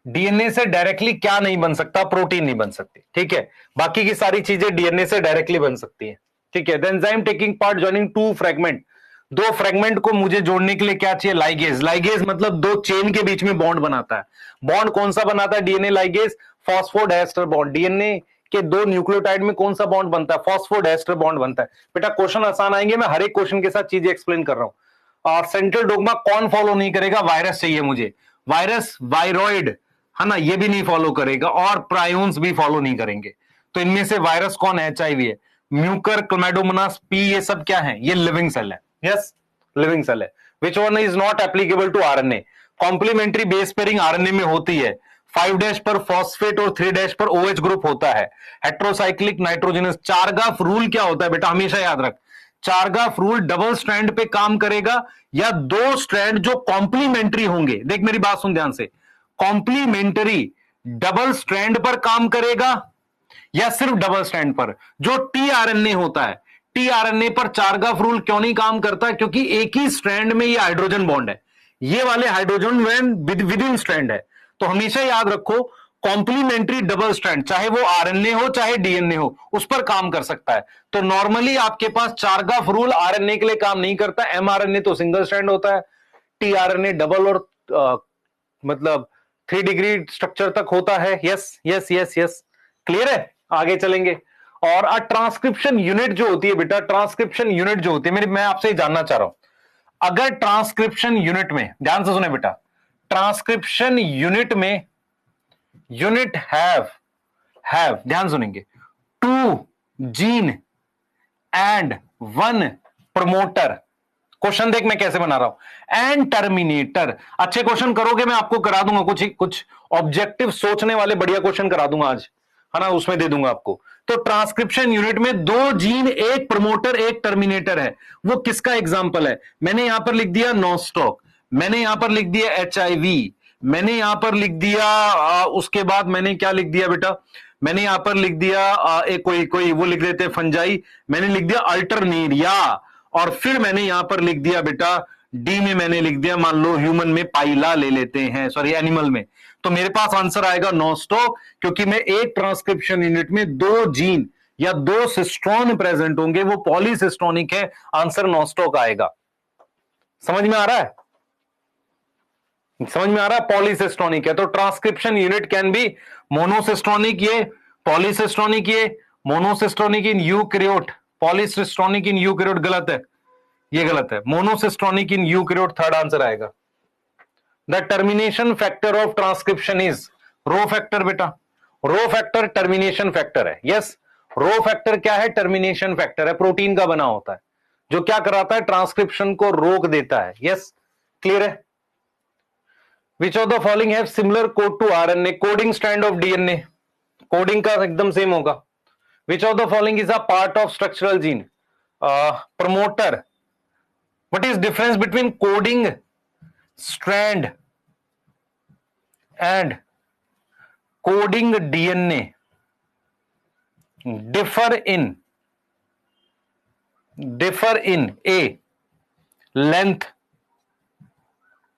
डीएनए से डायरेक्टली क्या नहीं बन सकता? प्रोटीन नहीं बन सकती, ठीक है। बाकी की सारी चीजें डीएनए से डायरेक्टली बन सकती है, ठीक है। The enzyme taking part joining two fragment, दो फ्रेगमेंट को मुझे जोड़ने के लिए क्या चाहिए? लाइगेज। लाइगेज मतलब दो चेन के बीच में बॉन्ड बनाता है। बॉन्ड कौन सा बनाता है DNA ligase? Phosphodiester bond. DNA के दो न्यूक्लियोटाइड में कौन सा बॉन्ड बनता है? फॉस्फोडाइएस्टर बॉन्ड बनता है। बेटा क्वेश्चन आसान आएंगे, मैं हर एक क्वेश्चन के साथ चीजें एक्सप्लेन कर रहा हूं। और सेंट्रल डोग्मा कौन फॉलो नहीं करेगा? वायरस चाहिए मुझे, वायरस, वायरॉइड, है ना, ये भी नहीं फॉलो करेगा, और प्रायोन्स भी फॉलो नहीं करेंगे। तो इनमें से वायरस कौन है? एचआईवी है। म्यूकर, क्लैमिडोमोनास, पी, ये सब क्या है? ये लिविंग सेल है, यस, लिविंग सेल है। Which one is not applicable to RNA? Complementary base pairing RNA में होती है। 5' पर फॉस्फेट और 3' पर OH ग्रुप होता है। Heterocyclic nitrogenous. चारगाफ रूल क्या होता है बेटा? हमेशा याद रख, चारगाफ रूल डबल स्ट्रैंड पे काम करेगा, या दो स्ट्रैंड जो कॉम्प्लीमेंट्री होंगे। देख मेरी बात सुन ध्यान से, कॉम्प्लीमेंट्री डबल स्ट्रैंड पर काम करेगा या सिर्फ डबल स्ट्रैंड पर? जो टीआरएनए होता है, टीआरएनए पर चारगाफ रूल क्यों नहीं काम करता? क्योंकि एक ही स्ट्रैंड में ये हाइड्रोजन बॉन्ड है, ये वाले हाइड्रोजन विद इन स्ट्रैंड है। तो हमेशा याद रखो, कॉम्प्लीमेंट्री डबल स्ट्रैंड, चाहे वो आरएनए हो चाहे डीएनए हो, उस पर काम कर सकता है। तो नॉर्मली आपके पास चारगाफ रूल आरएनए के लिए काम नहीं करता, एमआरएनए तो सिंगल स्ट्रैंड होता है, टीआरएनए डबल और मतलब 3 डिग्री स्ट्रक्चर तक होता है। Yes yes yes yes, clear है? आगे चलेंगे। और ट्रांसक्रिप्शन यूनिट जो होती है बेटा, ट्रांसक्रिप्शन यूनिट जो होती है, मैं आपसे जानना चाह रहा हूं, अगर ट्रांसक्रिप्शन यूनिट में, ध्यान से सुने बेटा, ट्रांसक्रिप्शन यूनिट में यूनिट हैव ध्यान सुनेंगे, 2 जीन एंड 1 प्रमोटर। क्वेश्चन देख मैं कैसे बना रहा हूं, एंड टर्मिनेटर। अच्छे क्वेश्चन करोगे मैं आपको करा दूंगा, कुछ ऑब्जेक्टिव सोचने वाले बढ़िया क्वेश्चन करा दूंगा आज, है ना, उसमें दे दूंगा आपको। तो ट्रांसक्रिप्शन यूनिट में 2 जीन, 1 प्रमोटर, 1 टर्मिनेटर है। वो किसका एग्जांपल है? मैंने यहां पर लिख दिया नॉस्टॉक, मैंने यहां पर लिख दिया एचआईवी, मैंने यहां पर लिख दिया उसके बाद मैंने क्या लिख दिया बेटा, मैंने यहां पर लिख दिया एक कोई वो लिख देते फंजाई, मैंने लिख दिया अल्टरनेरिया, और फिर मैंने यहां पर लिख दिया बेटा डी में मैंने लिख दिया, मान लो ह्यूमन में पाइला ले लेते हैं, सॉरी एनिमल में, तो मेरे पास आंसर आएगा नॉस्टॉक, क्योंकि मैं एक ट्रांसक्रिप्शन यूनिट में 2 जीन या 2 सिस्ट्रॉन प्रेजेंट होंगे, वो पॉलीसिस्टोनिक है, आंसर नॉस्टॉक आएगा। समझ में आ रहा है? समझ में आ रहा है? पॉलीसिस्टोनिक है, तो transcription unit can be monocistronic, ये पॉलीसिस्टोनिक, ये monocistronic in eukaryote, polycistronic in eukaryote गलत है, ये गलत है, monocistronic in eukaryote third answer आएगा। The termination factor of transcription is rho factor बेटा, रो फैक्टर टर्मिनेशन फैक्टर है। यस, रो फैक्टर क्या है? टर्मिनेशन फैक्टर है, प्रोटीन का बना होता है, जो क्या कराता है? ट्रांसक्रिप्शन को रोक देता है। यस, क्लियर है? Which of the following have similar code to RNA, coding strand of DNA, coding का एकदम सेम होगा। Which of the following is a part of structural gene, promoter. What is difference between coding strand and coding DNA? Differ in A, length,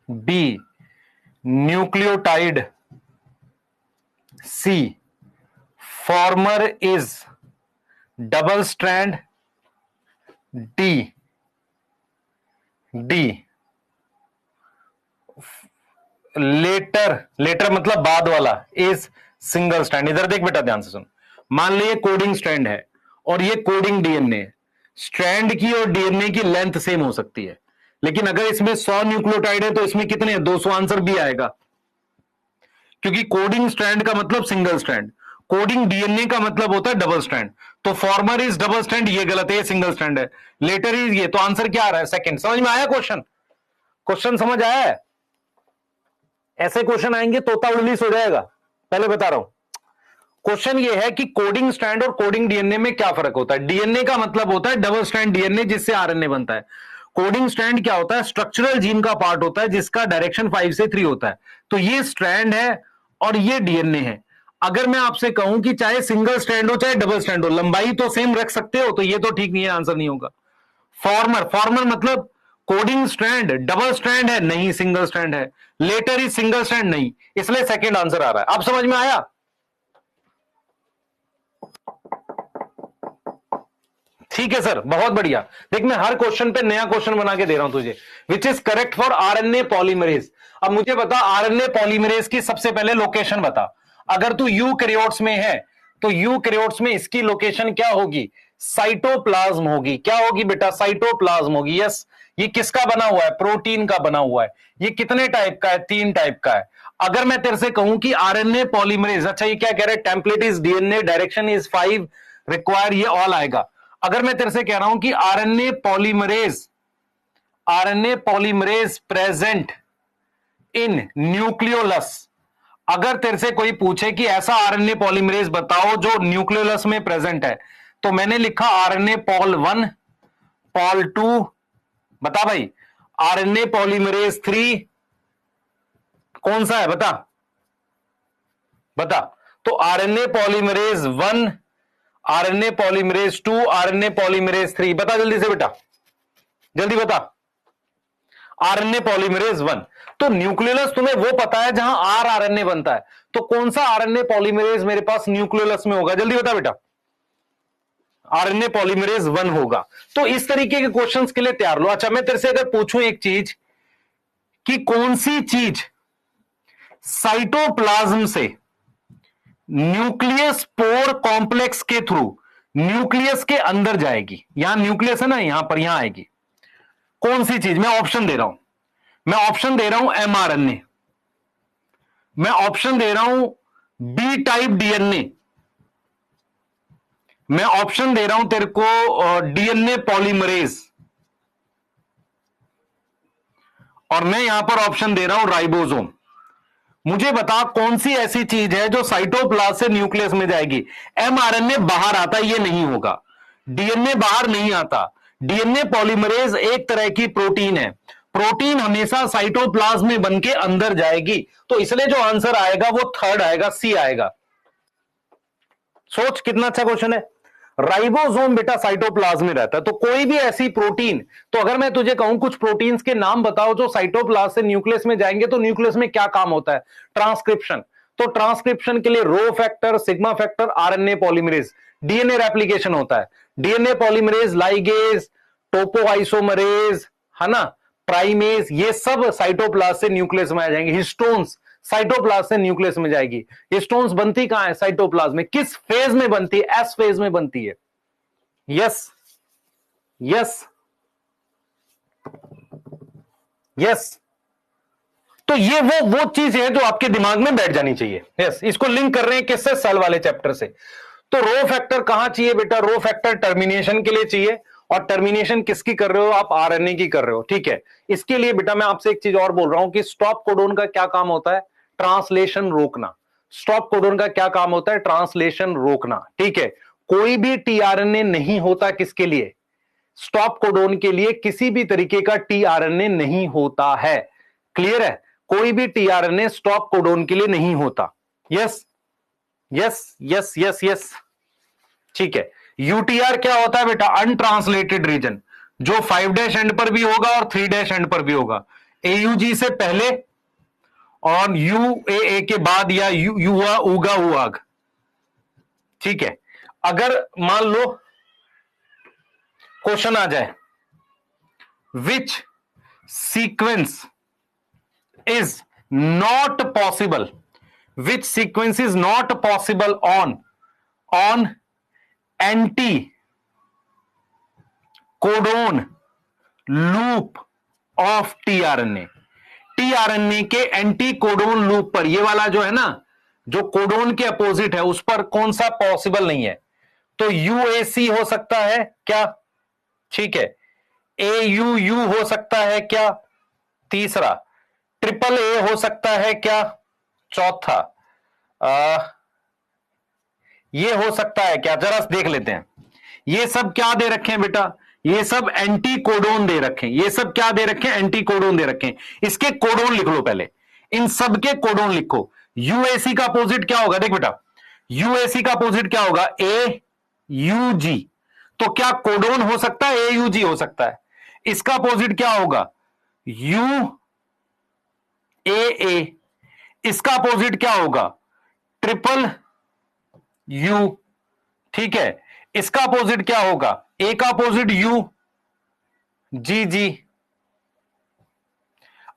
B, nucleotide, C, former is double strand, D letter मतलब बाद वाला, इज सिंगल स्ट्रैंड। इधर देख बेटा ध्यान से सुन, मान लीजिए कोडिंग स्ट्रैंड है और ये कोडिंग डीएनए, स्ट्रैंड की और डीएनए की लेंथ सेम हो सकती है, लेकिन अगर इसमें 100 न्यूक्लियोटाइड है तो इसमें कितने हैं? 200, आंसर भी आएगा, क्योंकि कोडिंग स्ट्रैंड का मतलब सिंगल स्ट्रैंड, कोडिंग डीएनए का मतलब होता है डबल स्ट्रैंड। तो फॉर्मर इज डबल स्ट्रैंड, ये गलत है, ये सिंगल स्ट्रैंड है। लेटर इज ये, तो आंसर क्या आ रहा है? सेकंड। समझ में आया क्वेश्चन? क्वेश्चन समझ आया है? ऐसे क्वेश्चन आएंगे तोता उल्लीस हो जाएगा, पहले बता रहा हूं। क्वेश्चन ये है कि कोडिंग स्ट्रैंड और कोडिंग डीएनए में क्या फर्क होता है? डीएनए का मतलब होता है डबल स्ट्रैंड डीएनए, जिससे आरएनए बनता है। कोडिंग स्ट्रैंड क्या होता है? स्ट्रक्चरल जीन का पार्ट होता है, जिसका डायरेक्शन 5 से 3 होता है। तो ये स्ट्रैंड है और ये डीएनए है। अगर मैं आपसे कहूं कि चाहे सिंगल स्ट्रैंड हो चाहे डबल स्ट्रैंड हो, लंबाई तो सेम रख सकते हो, तो ये तो ठीक नहीं है, आंसर नहीं होगा। फॉर्मर मतलब कोडिंग स्ट्रैंड डबल स्ट्रैंड है, नहीं सिंगल स्ट्रैंड है। लेटर इज सिंगल स्ट्रैंड, नहीं, इसलिए सेकंड आंसर आ रहा है। अब समझ में आया? ठीक है सर, बहुत बढ़िया। देख मैं हर क्वेश्चन पे नया क्वेश्चन बना के दे रहा हूं तुझे, which is correct for RNA polymerase. अब मुझे बता आरएनए पॉलीमरेज की सबसे पहले लोकेशन बता। अगर तू यूकैरियोट्स में है तो यूकैरियोट्स में इसकी लोकेशन क्या होगी? साइटोप्लाज्म होगी। क्या होगी बेटा? साइटोप्लाज्म होगी। यस, ये किसका बना हुआ है? प्रोटीन का बना हुआ है। ये कितने टाइप का है? 3 टाइप का है। अगर मैं तेरे से कहूं कि आरएनए पॉलीमरेज, अच्छा ये क्या कह रहा है? Template is DNA, direction is 5, require, ये ऑल आएगा। अगर मैं तेरे से कह रहा हूं कि RNA polymerase present in nucleolus, अगर तेरे से कोई पूछे कि ऐसा आरएनए पॉलीमरेज बताओ जो न्यूक्लियोलस में प्रेजेंट है, तो मैंने लिखा आरएनए पॉल 1, पॉल 2, बता भाई आरएनए पॉलीमरेज 3 कौन सा है? बता। तो RNA polymerase 1, RNA polymerase 2, RNA polymerase 3, बता जल्दी से बेटा, जल्दी बता। RNA polymerase 1। तो न्यूक्लियोलस तुम्हें वो पता है जहां आरएनए बनता है, तो कौन सा आरएनए पॉलीमरेज मेरे पास न्यूक्लियोलस में होगा, जल्दी बता बेटा। आरएनए पॉलीमरेज 1 होगा। तो इस तरीके के क्वेश्चंस के लिए तैयार लो। अच्छा, मैं तेरे से अगर पूछूं एक चीज कि कौन सी चीज साइटोप्लाज्म से न्यूक्लियस पोर कॉम्प्लेक्स के थ्रू न्यूक्लियस के अंदर जाएगी, यहां न्यूक्लियस है ना, यहां पर यहां आएगी, कौन सी चीज? मैं ऑप्शन दे रहा हूं, मैं ऑप्शन दे रहा हूं एमआरएनए, मैं ऑप्शन दे रहा हूं बी टाइप डीएनए, मैं ऑप्शन दे रहा हूं तेरे को डीएनए पॉलीमरेज, और मैं यहां पर ऑप्शन दे रहा हूं राइबोसोम। मुझे बता कौन सी ऐसी चीज है जो साइटोप्लाज्म से न्यूक्लियस में जाएगी? एमआरएनए बाहर आता, ये नहीं होगा। डीएनए बाहर नहीं आता। डीएनए पॉलीमरेज एक तरह की प्रोटीन है, प्रोटीन हमेशा साइटोप्लाज्म में बन के अंदर जाएगी, तो इसलिए जो आंसर आएगा वो थर्ड आएगा, सी आएगा। सोच कितना अच्छा क्वेश्चन है। राइबोसोम बेटा साइटोप्लाज्म में रहता है, तो कोई भी ऐसी प्रोटीन, तो अगर मैं तुझे कहूं कुछ प्रोटीन्स के नाम बताओ जो साइटोप्लाज्म से न्यूक्लियस में जाएंगे, तो न्यूक्लियस में क्या काम होता है? ट्रांसक्रिप्शन। तो ट्रांसक्रिप्शन के लिए rho factor, sigma factor, RNA polymerase, DNA replication होता है, डीएनए पॉलीमरेज, लाइगेज, टोपोआइसोमरेज, है ना, प्राइमेज, ये सब साइटोप्लाज्म से न्यूक्लियस में आ जाएंगे। हिस्टोन्स साइटोप्लाज्म से न्यूक्लियस में जाएगी। हिस्टोन्स बनती कहां है? साइटोप्लाज्म में। किस फेज में बनती है? एस फेज में बनती है। Yes yes yes. तो ये वो चीज है जो आपके दिमाग में बैठ जानी चाहिए। यस, इसको लिंक कर रहे हैं किससे? सेल वाले चैप्टर से। तो रो फैक्टर कहां चाहिए बेटा? रो फैक्टर टर्मिनेशन के लिए चाहिए, और टर्मिनेशन किसकी कर रहे हो आप? आरएनए की कर रहे हो, ठीक है। इसके लिए बेटा मैं आपसे एक चीज और बोल रहा हूं कि स्टॉप कोडोन का क्या काम होता है? ट्रांसलेशन रोकना। स्टॉप कोडोन का क्या काम होता है? ट्रांसलेशन रोकना, ठीक है। कोई भी टीआरएनए नहीं होता किसके लिए? स्टॉप कोडोन के लिए किसी भी तरीके का टीआरएनए नहीं होता है। क्लियर है? कोई भी टीआरएनए स्टॉप कोडोन के लिए नहीं होता। Yes yes yes yes yes, ठीक है। यूटीआर क्या होता है बेटा? अनट्रांसलेटेड रीजन, जो 5' एंड पर भी होगा और 3' एंड पर भी होगा। एयूजी से पहले और यूएए के बाद, या युवा उगा उग, ठीक है। अगर मान लो क्वेश्चन आ जाए, विच sequence is not possible, which sequence is not possible on anti codon loop of tRNA. TRNA के एंटी कोडोन लूप पर, ये वाला जो है ना, जो कोडोन के अपोजिट है, उस पर कौन सा पॉसिबल नहीं है? तो यूएसी हो सकता है क्या? ठीक है। एयूयू हो सकता है क्या? तीसरा, ट्रिपल ए हो सकता है क्या? चौथा, ये हो सकता है क्या? जरा देख लेते हैं। ये सब क्या दे रखे हैं बेटा? ये सब एंटी कोडोन दे रखे हैं। ये सब क्या दे रखे हैं? एंटी कोडोन दे रखे हैं। इसके कोडोन लिख लो पहले, इन सब के कोडोन लिखो। यूएसी का अपोजिट क्या होगा? देख बेटा, यूएसी का अपोजिट क्या होगा? ए यूजी। तो क्या कोडोन हो सकता है? ए यूजी हो सकता है। इसका अपोजिट क्या होगा? U A. इसका अपोजिट क्या होगा? ट्रिपल यू, ठीक है। इसका अपोजिट क्या होगा? ए का अपोजिट यू जी जी।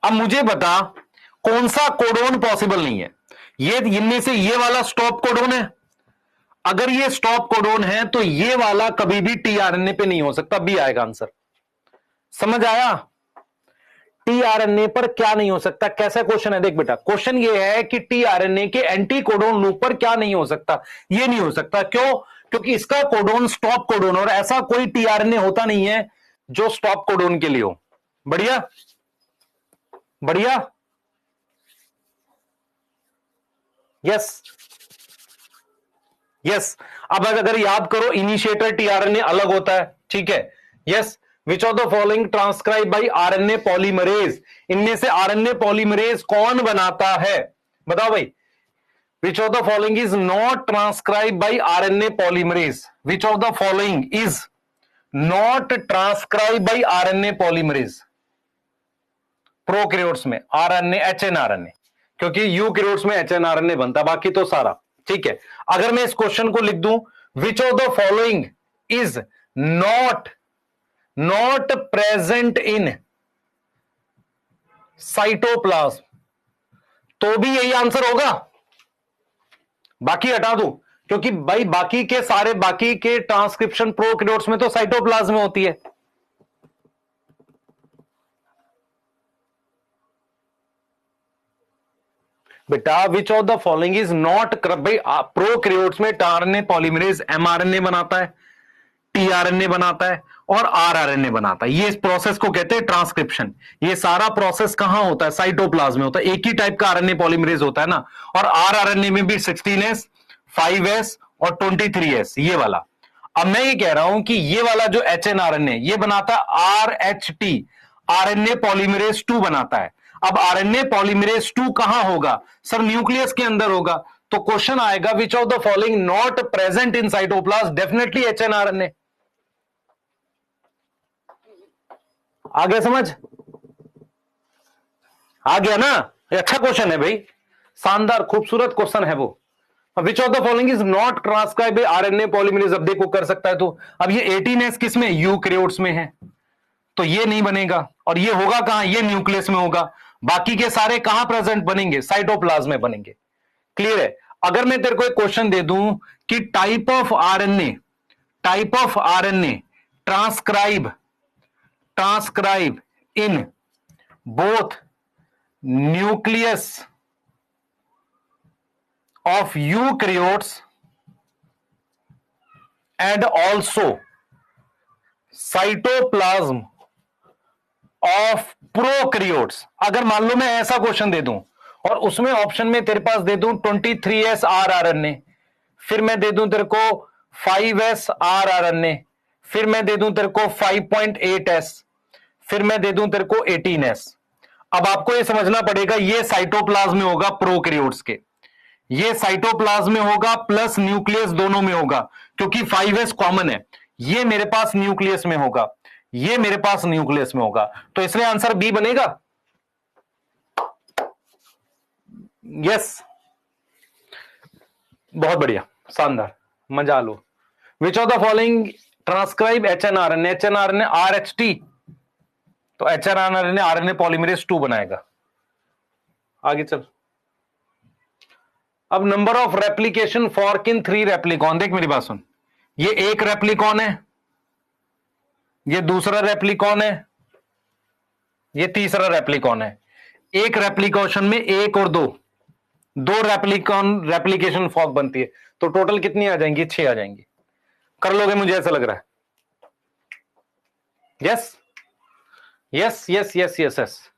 अब मुझे बता कौन सा कोडोन पॉसिबल नहीं है? ये इनमें से ये वाला स्टॉप कोडोन है। अगर ये स्टॉप कोडोन है तो ये वाला कभी भी टीआरएनए पे नहीं हो सकता। बी आएगा आंसर। समझ आया? टीआरएनए पर क्या नहीं हो सकता? कैसा क्वेश्चन है? देख बेटा, क्वेश्चन ये है कि टीआरएनए के एंटी कोडोन लूप पर क्या नहीं हो सकता? ये नहीं हो सकता। क्यों? क्योंकि इसका कोडोन स्टॉप कोडोन, और ऐसा कोई टीआरएनए होता नहीं है जो स्टॉप कोडोन के लिए हो। बढ़िया बढ़िया, यस यस। अब अगर याद करो, इनिशिएटर टीआरएनए अलग होता है, ठीक है। Yes, which of the following transcribe by RNA polymerase? इनमें से आरएनए पॉलीमरेज कौन बनाता है? बताओ भाई। विच of the following is not transcribe by RNA polymerase? Which of the following is not transcribe by RNA polymerase? Prokaryotes में आरएनए एचएनआरएनए, क्योंकि यूकैरियोट्स में एचएनआरएनए बनता है, बाकी तो सारा ठीक है। अगर मैं इस क्वेश्चन को लिख दूं, विच of the following is not present in cytoplasm, तो भी यही आंसर होगा। बाकी हटा दूं, क्योंकि भाई बाकी के ट्रांसक्रिप्शन प्रोकैरियोट्स में तो साइटोप्लाज्म में होती है। बेटा विच of the following is not, भाई प्रोकैरियोट्स में आरएनए पॉलीमरेज एमआरएनए बनाता है, टीआरएनए बनाता है और आरआरएनए बनाता है। ये इस प्रोसेस को कहते हैं ट्रांसक्रिप्शन। ये सारा प्रोसेस कहां होता है? साइटोप्लाज्म में होता है। एक ही टाइप का आरएनए पॉलीमरेज होता है ना। और आरआरएनए में भी 16S, 5S और 23S, ये वाला। अब मैं ये कह रहा हूं कि ये वाला जो एचएनआरएनए ये बनाता है आरएचटी, आरएनए पॉलीमरेज 2 बनाता है। अब आरएनए पॉलीमरेज 2 कहां होगा? सर न्यूक्लियस के अंदर होगा। तो क्वेश्चन आएगा which of the following not present in cytoplasm? Definitely hnRNA. आ गया समझ? आ गया ना? ये अच्छा क्वेश्चन है भाई, शानदार खूबसूरत क्वेश्चन है वो। विच of the following is not transcribe RNA polymerase? अब देखो कर सकता है तो। अब ये 18S किस में? यूकैरियोट्स में है, तो ये नहीं बनेगा। और ये होगा कहां? ये न्यूक्लियस में होगा। बाकी के सारे कहां प्रेजेंट बनेंगे? साइटोप्लाज्म में बनेंगे। क्लियर है? अगर मैं तेरे को एक क्वेश्चन दे दूं कि type of RNA transcribe in both nucleus of eukaryotes and also cytoplasm of prokaryotes, अगर मान लो मैं ऐसा क्वेश्चन दे दूं और उसमें ऑप्शन में तेरे पास दे दूं 23S आरआरएनए, फिर मैं दे दूं तेरे को 5S आरआरएनए, फिर मैं दे दूं तेरे को 5.8S, फिर मैं दे दूं तेरे को 18S। अब आपको यह समझना पड़ेगा ये साइटोप्लाज्म में होगा प्रोकैरियोट्स के, ये साइटोप्लाज्म में होगा प्लस न्यूक्लियस दोनों में होगा, क्योंकि 5S कॉमन है। ये मेरे पास न्यूक्लियस में होगा, ये मेरे पास न्यूक्लियस में होगा, तो इसलिए आंसर बी बनेगा। यस, बहुत बढ़िया, शानदार, मजा लो। Which of the following transcribe hnRNA? HnRNA RHT, तो एचएनआरएनए आरएनए पॉलीमरेज 2 बनाएगा। आगे चल। अब नंबर ऑफ रेप्लीकेशन फॉर किन 3 रेप्लिकॉन, देख मेरी बात सुन, ये एक रेप्लिकॉन है, ये दूसरा रेप्लिकॉन है, ये तीसरा रेप्लिकॉन है। एक रेप्लिकेशन में एक और दो रेप्लिकेशन फॉर्क बनती है, तो टोटल कितनी आ जाएंगी? 6 आ जाएंगी। कर लोगे मुझे ऐसा लग रहा है? Yes yes yes yes yes yes.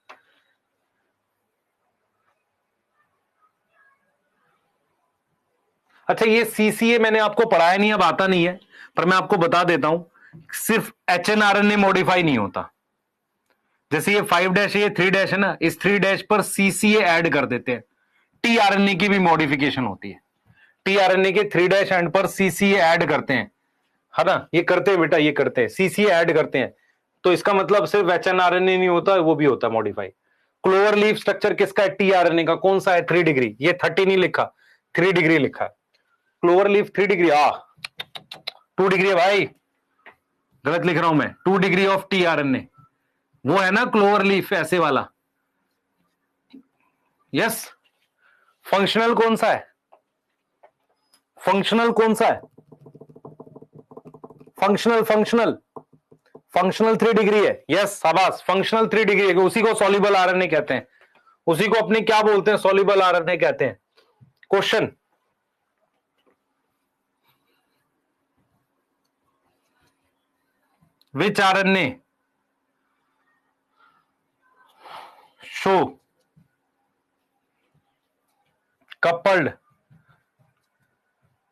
अच्छा, ये सीसीए मैंने आपको पढ़ाया नहीं, अब आता नहीं है, पर मैं आपको बता देता हूं, सिर्फ एचएनआरएनए मॉडिफाई नहीं होता। जैसे ये 5' है, ये 3' है ना, इस 3' पर सीसीए ऐड कर देते हैं। टीआरएनए की भी मॉडिफिकेशन होती है, टीआरएनए के 3' एंड पर सीसीए ऐड करते हैं, है ना, ये करते हैं बेटा, ये करते हैं, सीसीए ऐड करते हैं। तो इसका मतलब सिर्फ एचएनआरएनए नहीं होता, वो भी होता है मॉडिफाई। क्लोवर लीफ स्ट्रक्चर किसका है? टीआरएनए का। कौन सा है? 3 डिग्री। ये 30 नहीं लिखा, 3 डिग्री लिखा है। क्लोवर लीफ 3 डिग्री, 2 डिग्री है भाई, गलत लिख रहा हूं मैं। 2 डिग्री ऑफ टीआरएनए, वो है ना क्लोवर लीफ ऐसे वाला। यस। फंक्शनल कौन सा है? फंक्शनल कौन सा है? फंक्शनल 3 डिग्री है। यस शाबाश, फंक्शनल 3 डिग्री है, उसी को सॉल्युबल आरएनए कहते हैं, उसी को अपने क्या बोलते हैं? सॉल्युबल आरएनए कहते हैं। Question, which RNA show coupled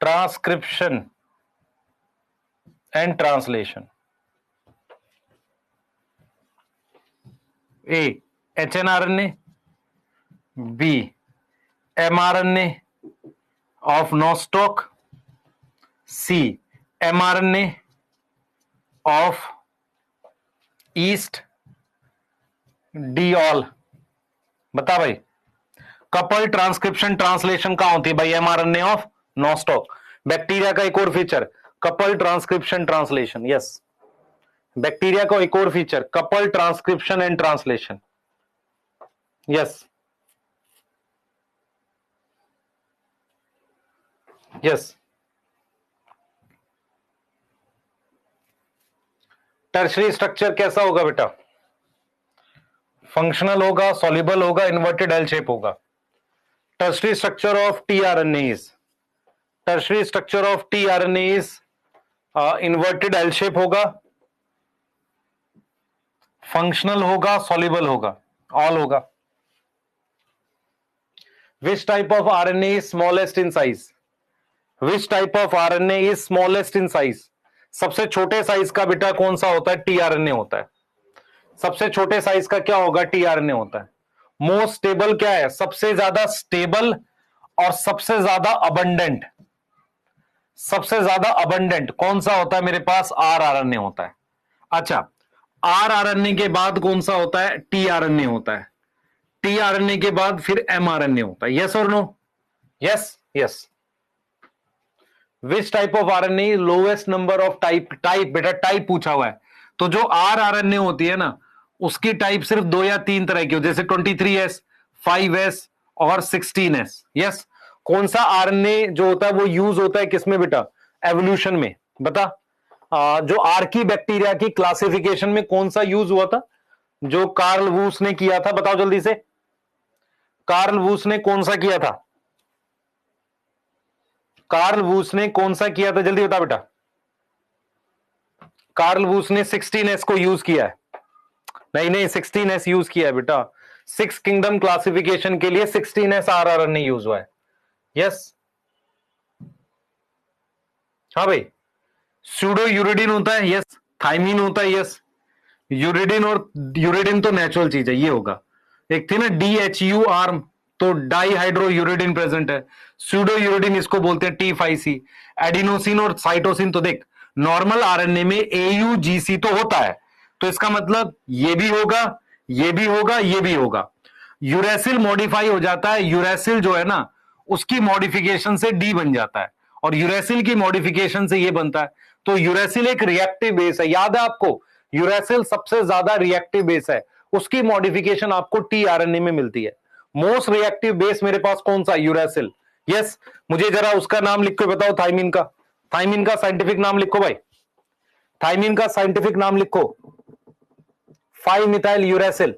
transcription and translation? A hnRNA, B mRNA of Nostoc, C mRNA of East, D all. बता भाई, कपल ट्रांसक्रिप्शन ट्रांसलेशन कहां होती है भाई? MRNA of nostoc. बैक्टीरिया का एक और feature couple transcription translation. Yes, bacteria का एक और feature couple transcription and translation. Yes yes. Tertiary structure कैसा होगा बेटा? फंक्शनल होगा, सॉल्युबल होगा, इन्वर्टेड एल शेप होगा। Tertiary structure of tRNA is, tertiary structure of tRNA is inverted L shape होगा, फंक्शनल होगा, सॉल्युबल होगा, ऑल होगा। विच type of RNA is smallest in size? Which type of RNA is smallest in size? सबसे छोटे साइज का बेटा कौन सा होता है? टीआरएनए होता है। सबसे छोटे साइज का क्या होगा? टीआरएनए होता है। मोस्ट स्टेबल क्या है? सबसे ज्यादा स्टेबल और सबसे ज्यादा अबंडेंट, सबसे ज्यादा अबंडेंट कौन सा होता है मेरे पास? आरआरएनए होता है। अच्छा, आरआरएनए के बाद कौन सा होता है? टीआरएनए होता है। टीआरएनए के बाद फिर एमआरएनए होता है। यस और no? Yes yes. Which type of RNA lowest number of type? Type बेटा टाइप पूछा हुआ है, तो जो आरआरएनए होती है ना उसकी टाइप सिर्फ 2 या 3 तरह की हो, जैसे 23S, 5S और 16S। यस। कौन सा आरएनए जो होता है वो यूज होता है किसमें बेटा? एवोल्यूशन में। बता, जो आर्की बैक्टीरिया की क्लासिफिकेशन में कौन सा यूज हुआ था जो कार्ल वूस ने किया था? बताओ जल्दी से, कार्ल वूस ने कौन सा किया था? कार्ल वूस ने कौन सा किया था? जल्दी बता बेटा। कार्ल वूस ने 16S को यूज किया है। नहीं नहीं, 16S यूज किया है बेटा। 6 किंगडम क्लासिफिकेशन के लिए 16S आरआरएनए यूज हुआ है। यस। हाँ भाई, सूडो यूरिडिन होता है। यस। थाइमिन होता है। यस। यूरिडिन, और यूरिडिन तो नेचुरल चीज है, ये होगा। एक थी ना DHU आर्म, तो डाईहाइड्रो यूरिडिन प्रेजेंट है। सूडो यूरिडिन इसको बोलते हैं T5C। एडिनोसिन और साइटोसिन, तो देख नॉर्मल आरएनए में AUGC तो होता है, तो इसका मतलब ये भी होगा, ये भी होगा, ये भी होगा। यूरेसिल मॉडिफाई हो जाता है, यूरेसिल जो है ना उसकी मॉडिफिकेशन से D बन जाता है, और यूरेसिल की मॉडिफिकेशन से ये बनता है। तो यूरेसिल एक रिएक्टिव बेस है, याद है आपको? यूरेसिल सबसे ज्यादा रिएक्टिव बेस है, उसकी मॉडिफिकेशन आपको टीआरएनए में मिलती है। मोस्ट रिएक्टिव बेस मेरे पास कौन सा? यूरेसिल। यस। मुझे जरा उसका नाम लिख के बताओ, थाइमिन का। थाइमिन का साइंटिफिक नाम लिखो भाई, थाइमिन का साइंटिफिक नाम लिखो। 5-मिथाइल यूरेसिल,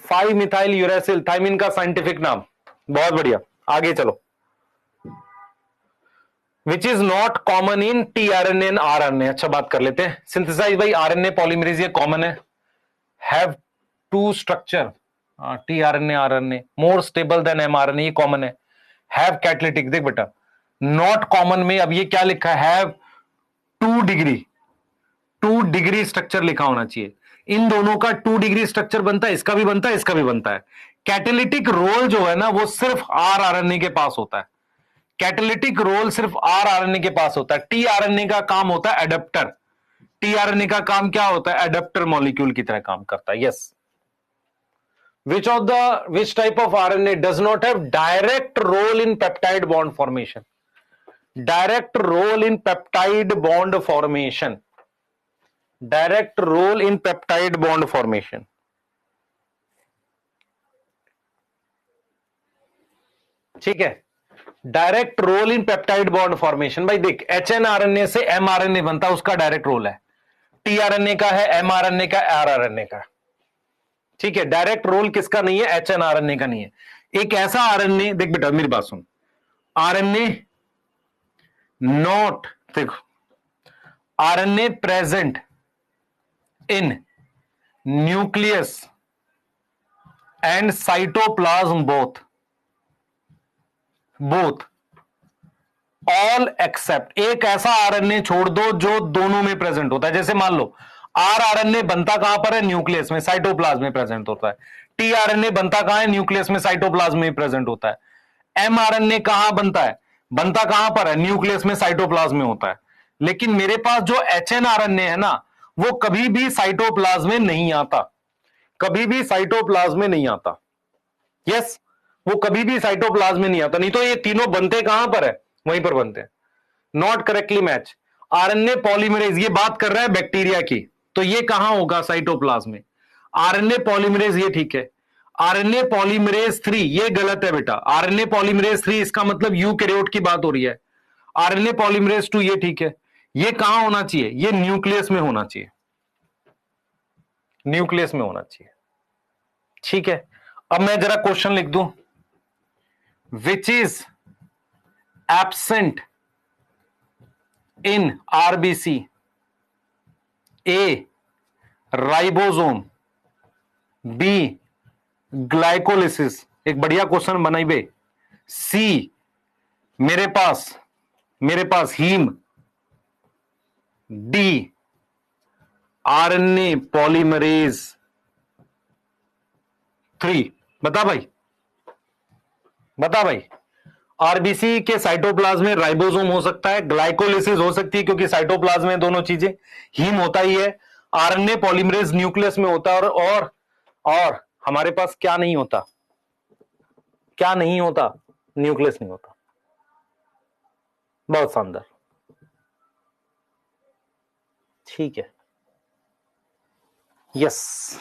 5-मिथाइल यूरेसिल थाइमिन का साइंटिफिक नाम। बहुत बढ़िया, आगे चलो। Which is not common in tRNA and RNA. अच्छा, बात कर लेते हैं। सिंथेसाइज भाई आरएनए पॉलीमरेज ये कॉमन है। Have 2 structure, tRNA RNA more stable then mRNA, ये कॉमन है। हैव कैटलिटिक, देख बेटा नॉट कॉमन में अब ये क्या लिखा है? हैव 2 डिग्री स्ट्रक्चर लिखा होना चाहिए। इन दोनों का 2 डिग्री स्ट्रक्चर बनता है, इसका भी बनता है, इसका भी बनता है। कैटेलिटिक रोल जो है ना वो सिर्फ आरआरएनए के पास होता है। कैटेलिटिक रोल सिर्फ आरआरएनए के पास होता है। टीआरएनए का काम होता है एडेप्टर। टीआरएनए का काम क्या होता है? एडेप्टर मॉलिक्यूल की तरह काम करता है। Yes. which type of RNA does not have direct role in peptide bond formation? Direct role in peptide bond formation. Direct role in peptide bond formation. ठीक है, direct role in peptide bond formation. भाई देख, HNRNA से mRNA बनता है, उसका डायरेक्ट रोल है। टीआरएनए का है, mRNA का, आरआरएनए का। ठीक है, डायरेक्ट रोल किसका नहीं है? HNRNA का नहीं है। एक ऐसा आरएनए, देख बेटा मेरी बात सुन, आरएनए नॉट, देखो RNA present in nucleus and cytoplasm both all except, एक ऐसा आरएनए छोड़ दो जो दोनों में प्रेजेंट होता है। जैसे मान लो आरआरएनए बनता कहां पर है? न्यूक्लियस में, साइटोप्लाज्म में प्रेजेंट होता है। टीआरएनए बनता कहां है? न्यूक्लियस में, साइटोप्लाज्म में प्रेजेंट होता है। एमआरएनए कहां बनता है? बनता कहां पर है? न्यूक्लियस में, साइटोप्लाज्म में होता है। लेकिन मेरे पास जो एचएनआरएनए है ना वो कभी भी साइटोप्लाज्म में नहीं आता, कभी भी साइटोप्लाज्म में नहीं आता। यस, वो कभी भी साइटोप्लाज्म में नहीं आता, नहीं तो ये तीनों बनते कहां पर है, वहीं पर बनते हैं। Not correctly match. RNA polymerase, ये बात कर रहा है बैक्टीरिया की, तो ये कहां होगा साइटोप्लाज्म में। आरएनए पॉलीमरेज ये ठीक है, आरएनए पॉलीमरेज 3 ये गलत है बेटा। आरएनए पॉलीमरेज 3 इसका मतलब यूकैरियोट की बात हो रही है। आरएनए पॉलीमरेज 2 ये ठीक है। ये कहां होना चाहिए, ये न्यूक्लियस में होना चाहिए, न्यूक्लियस में होना चाहिए। ठीक है, अब मैं जरा क्वेश्चन लिख दूं, which is absent in RBC. A ribosome, B glycolysis, एक बढ़िया क्वेश्चन बनाई बे। सी मेरे पास हीम, डी आरएनए पॉलीमरेज 3। बता भाई, बता भाई। आरबीसी के साइटोप्लाज्म में राइबोसोम हो सकता है, ग्लाइकोलिसिस हो सकती है क्योंकि साइटोप्लाज्म में दोनों चीजें, हीम होता ही है, आरएनए पॉलीमरेज न्यूक्लियस में होता है, और हमारे पास क्या नहीं होता, क्या नहीं होता, न्यूक्लियस नहीं होता। बहुत शानदार, ठीक है, यस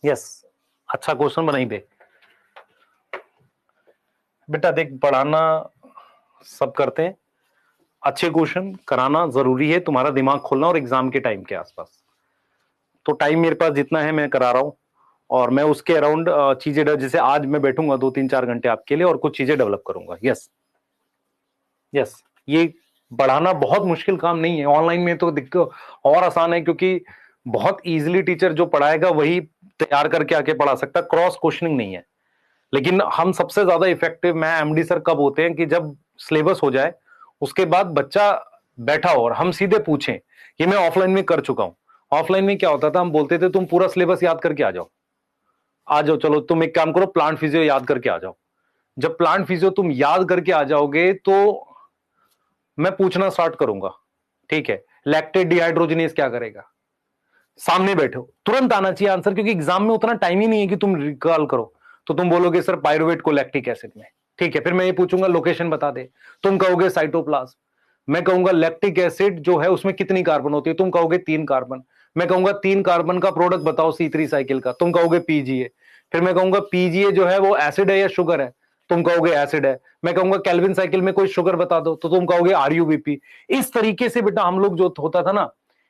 यस, अच्छा क्वेश्चन बनाई बे बेटा। देख, पढ़ाना सब करते हैं, अच्छे क्वेश्चन कराना जरूरी है, तुम्हारा दिमाग खोलना, और एग्जाम के टाइम के आसपास। तो टाइम मेरे पास जितना है मैं करा रहा हूं, और मैं उसके अराउंड चीजें, जैसे आज मैं बैठूंगा 2-3-4 घंटे आपके लिए और कुछ चीजें डेवलप करूंगा। यस यस, ये बढ़ाना बहुत मुश्किल काम नहीं है, ऑनलाइन में तो दिक्कत और आसान है, क्योंकि बहुत इजीली टीचर जो पढ़ाएगा वही तैयार करके आके पढ़ा सकता, क्रॉस क्वेश्चनिंग नहीं है। लेकिन हम सबसे ज्यादा इफेक्टिव मैं एमडी सर कब होते हैं कि जब सिलेबस हो जाए, उसके बाद बच्चा बैठा हो और हम सीधे पूछें। ये मैं ऑफलाइन में कर चुका हूं। ऑफलाइन में क्या होता था, हम बोलते थे तुम पूरा सिलेबस याद करके आ जाओ, चलो तुम एक काम करो, प्लांट फिजियो याद करके आ जाओ। जब प्लांट फिजियो तुम याद करके आ जाओगे तो मैं पूछना स्टार्ट करूंगा, ठीक है, लैक्टेट डिहाइड्रोजिनेज क्या करेगा, सामने बैठो, तुरंत आना चाहिए आंसर, क्योंकि एग्जाम में उतना टाइम ही नहीं है कि तुम रिकॉल करो। तो तुम बोलोगे सर पायरुवेट को लैक्टिक एसिड में, ठीक है, फिर मैं ये पूछूंगा लोकेशन बता दे, तुम कहोगे साइटोप्लाज्म। मैं कहूंगा लैक्टिक एसिड जो है उसमें कितनी कार्बन होती है, तुम कहोगे 3 कार्बन। मैं कहूंगा 3 कार्बन का प्रोडक्ट बताओ C3 साइकिल का, तुम कहोगे पीजीए। फिर मैं कहूंगा पीजीए जो है वो एसिड है या शुगर है, तुम कहोगे एसिड है। मैं कहूंगा केल्विन साइकिल में कोई शुगर बता दो, तो तुम कहोगे आरयूबीपी। इस तरीके से बेटा हम लोग जो होता था ना,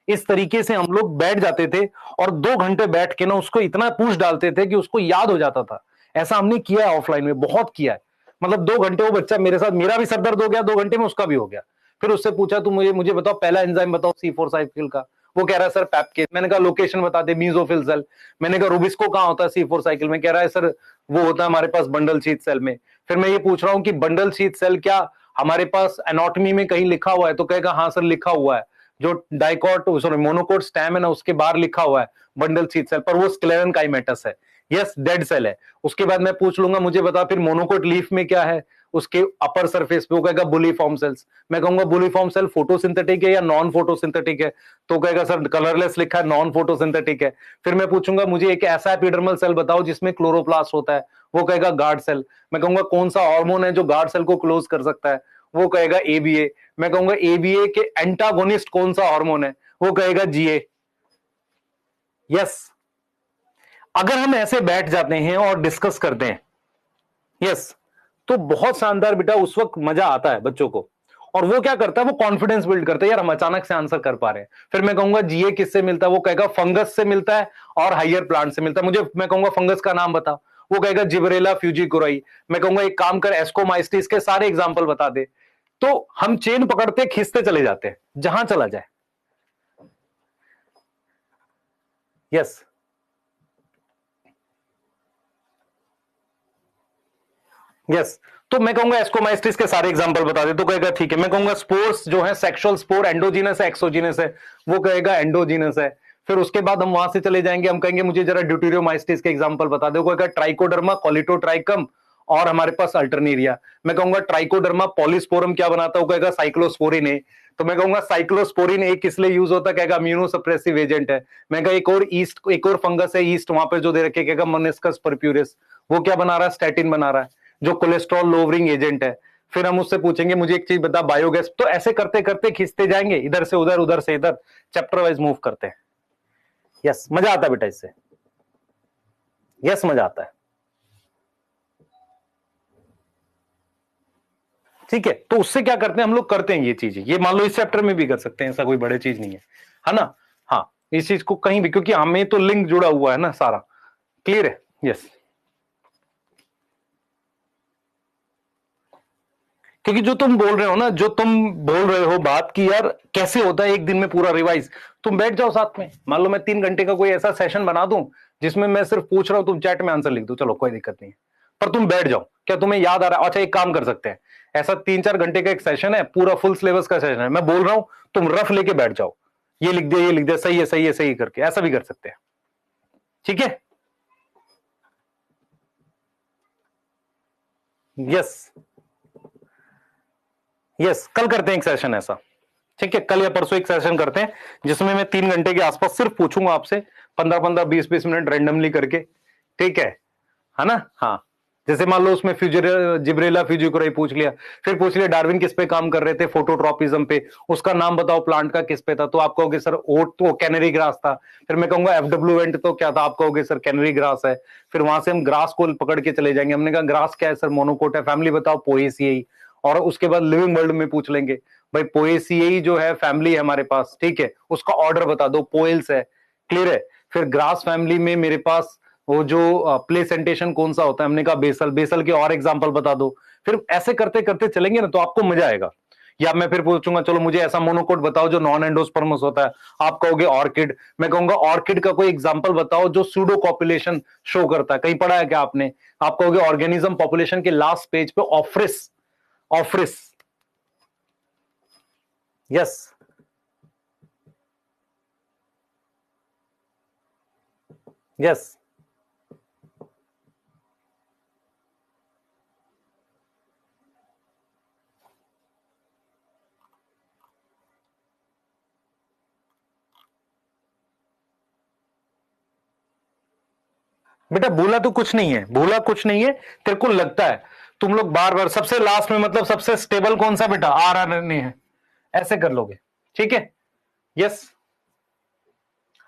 इस तरीके से हम लोग बैठ जाते थे और 2 घंटे बैठ के ना उसको इतना पूछ डालते थे कि उसको याद हो जाता था। ऐसा हमने किया है ऑफलाइन में, बहुत किया है। मतलब 2 घंटे वो बच्चा मेरे साथ, मेरा भी सर दर्द हो गया 2 घंटे में, उसका भी हो गया। फिर उससे पूछा तुम मुझे बताओ पहला एंजाइम बताओ C4 साइकिल का, वो कह रहा है सर पैपकेज। मैंने कहा लोकेशन बता दे, मीजोफिल सेल। मैंने कहा रुबिस्को कहां होता है C4 साइकिल में, कह रहा है सर वो होता है हमारे पास बंडल शीथ सेल में। फिर मैं ये पूछ रहा हूं कि बंडल शीथ सेल क्या हमारे पास एनाटॉमी में कहीं लिखा हुआ है, तो कहेगा हाँ सर लिखा हुआ है, जो डाइकॉट सॉरी मोनोकोट स्टेम है ना उसके बाहर लिखा हुआ है बंडल शीथ सेल, पर वो स्क्लेरन काइमेटस है, यस डेड सेल है। उसके बाद मैं पूछ लूंगा मुझे बता फिर मोनोकोट लीफ में क्या है, उसके अपर सरफेस पे, वो कहेगा बुलीफॉर्म सेल्स। मैं कहूंगा बुलीफॉर्म सेल फोटोसिंथेटिक है या नॉन फोटोसिंथेटिक है, तो कहेगा सर कलरलेस लिखा है, नॉन फोटोसिंथेटिक है। फिर मैं पूछूंगा मुझे एक ऐसा एपिडर्मल सेल बताओ जिसमें क्लोरोप्लास्ट होता है, वो कहेगा गार्ड सेल। मैं कहूंगा कौन सा हार्मोन है जो गार्ड सेल को क्लोज कर सकता है, वो कहेगा एबीए। मैं कहूंगा एबीए के एंटागोनिस्ट कौन सा हार्मोन है, वो कहेगा जीए। यस, अगर हम ऐसे बैठ जाते हैं और डिस्कस करते हैं, यस, तो बहुत शानदार बेटा उस वक्त मजा आता है बच्चों को। और वो क्या करता है, वो कॉन्फिडेंस बिल्ड करता है, यार हम अचानक से आंसर कर पा रहे हैं। फिर मैं कहूंगा जीए किससे मिलता है, वो कहेगा फंगस से मिलता है और हाइयर प्लांट से मिलता है। मैं कहूंगा फंगस का नाम बता, वो कहेगा जिबरेला फ्यूजिकुराई। मैं कहूंगा एक काम कर एस्कोमाइस्टिस के सारे एग्जाम्पल बता दे। तो हम चेन पकड़ते खींचते चले जाते हैं जहां चला जाए। यस यस, तो मैं कहूंगा एस्कोमाइस्टिस के सारे एग्जांपल बता दे, तो कहेगा ठीक है। मैं कहूंगा स्पोर्स जो है सेक्सुअल स्पोर एंडोजीनस है एक्सोजीनस है, वो कहेगा एंडोजीनस है। फिर उसके बाद हम वहां से चले जाएंगे, हम कहेंगे मुझे जरा ड्यूटेरियोमाइस्टिस के एग्जांपल बता दे, वो कहेगा ट्राइकोडर्मा कोलिटोट्राइकम और हमारे पास अल्टरनेरिया। मैं कहूंगा ट्राइकोडर्मा पॉलीस्पोरम क्या बनाता है, वो कहेगा साइक्लोस्पोरिन है। तो मैं कहूंगा साइक्लोस्पोरिन एक किस लिए यूज होता है, कहेगा इम्यूनोसप्रेसिव एजेंट है। मैं कहा एक और फंगस है ईस्ट वहां पे जो दे रखे, कहेगा मोनिस्कस परप्यूरिस, वो क्या बना रहा है, स्टैटिन बना रहा है, जो कोलेस्ट्रॉल लोवरिंग एजेंट है। फिर हम उससे पूछेंगे मुझे एक चीज बता, बायोगैस। तो ऐसे करते करते खींचते जाएंगे, इधर से उधर, उधर से इधर, चैप्टर वाइज मूव करते हैं। यस, मजा आता है बेटा इससे, यस मजा आता है। ठीक है, तो उससे क्या करते हैं हम लोग, करते हैं ये चीज, ये मान लो इस चैप्टर में भी कर सकते हैं, ऐसा कोई बड़ी चीज नहीं है ना। हाँ, इस चीज को कहीं भी, क्योंकि हमें तो लिंक जुड़ा हुआ है ना सारा, क्लियर है। यस, क्योंकि जो तुम बोल रहे हो ना, जो तुम बोल रहे हो बात की यार कैसे होता है एक दिन में पूरा रिवाइज, तुम बैठ जाओ साथ में। मान लो मैं 3 घंटे का कोई ऐसा सेशन बना दूं जिसमें मैं सिर्फ पूछ रहा हूं, तुम चैट में आंसर लिख दो, चलो कोई दिक्कत नहीं है, पर तुम बैठ जाओ। क्या तुम्हें याद आ रहा है? अच्छा एक काम कर सकते हैं, ऐसा 3-4 घंटे का एक सेशन है, पूरा फुल सिलेबस का सेशन है, मैं बोल रहा हूं तुम रफ लेके बैठ जाओ, ये लिख दिया, ये लिख दिया, सही है सही है सही करके, ऐसा भी कर सकते हैं। ठीक है, यस यस, कल करते हैं एक सेशन ऐसा। ठीक है, कल या परसों एक सेशन करते हैं जिसमें मैं 3 घंटे के आसपास सिर्फ पूछूंगा आपसे, 15-15, 20-20 मिनट रैंडमली करके। ठीक है ना। हाँ, जैसे मान लो उसमें जिब्रेला फ्यूजिकुराई पूछ लिया, फिर पूछ लिया डार्विन किस पे काम कर रहे थे, फोटोट्रॉपिज्म पे, उसका नाम बताओ प्लांट का किस पे था, तो आप कहोगे सर ओट तो कैनरी ग्रास था। फिर मैं कहूंगा एफडब्ल्यूएंट तो क्या था, आप कहोगे सर कैनरी ग्रास है। फिर वहां से हम ग्रास को पकड़ के चले जाएंगे, हमने कहा ग्रास क्या है सर, मोनोकोट है, फैमिली बताओ पोएसियाई। और उसके बाद लिविंग वर्ल्ड में पूछ लेंगे, भाई पोएसियाई जो है फैमिली है हमारे पास, ठीक है, उसका ऑर्डर बता दो, पोएल्स है, क्लियर है। फिर ग्रास फैमिली में मेरे पास वो जो प्लेसेंटेशन कौन सा होता है, हमने कहा बेसल, बेसल के और एग्जांपल बता दो। फिर ऐसे करते करते चलेंगे ना तो आपको मजा आएगा। या मैं फिर पूछूंगा चलो मुझे ऐसा मोनोकोट बताओ जो नॉन एंडोस्पर्मस होता है, आप कहोगे ऑर्किड, मैं कहूंगा ऑर्किड का कोई एग्जांपल बताओ जो सूडो पॉपुलेशन शो करता है, कहीं पढ़ा है क्या आपने, आप कहोगे ऑर्गेनिज्म पॉपुलेशन के लास्ट पेज पे ऑफ्रिस, ऑफ्रिस। यस यस, बेटा भूला तो कुछ नहीं है, भूला कुछ नहीं है, तेरे को लगता है तुम लोग बार बार सबसे लास्ट में, मतलब सबसे स्टेबल कौन सा बेटा, आरआरएनए है, ऐसे कर लोगे। ठीक है, यस,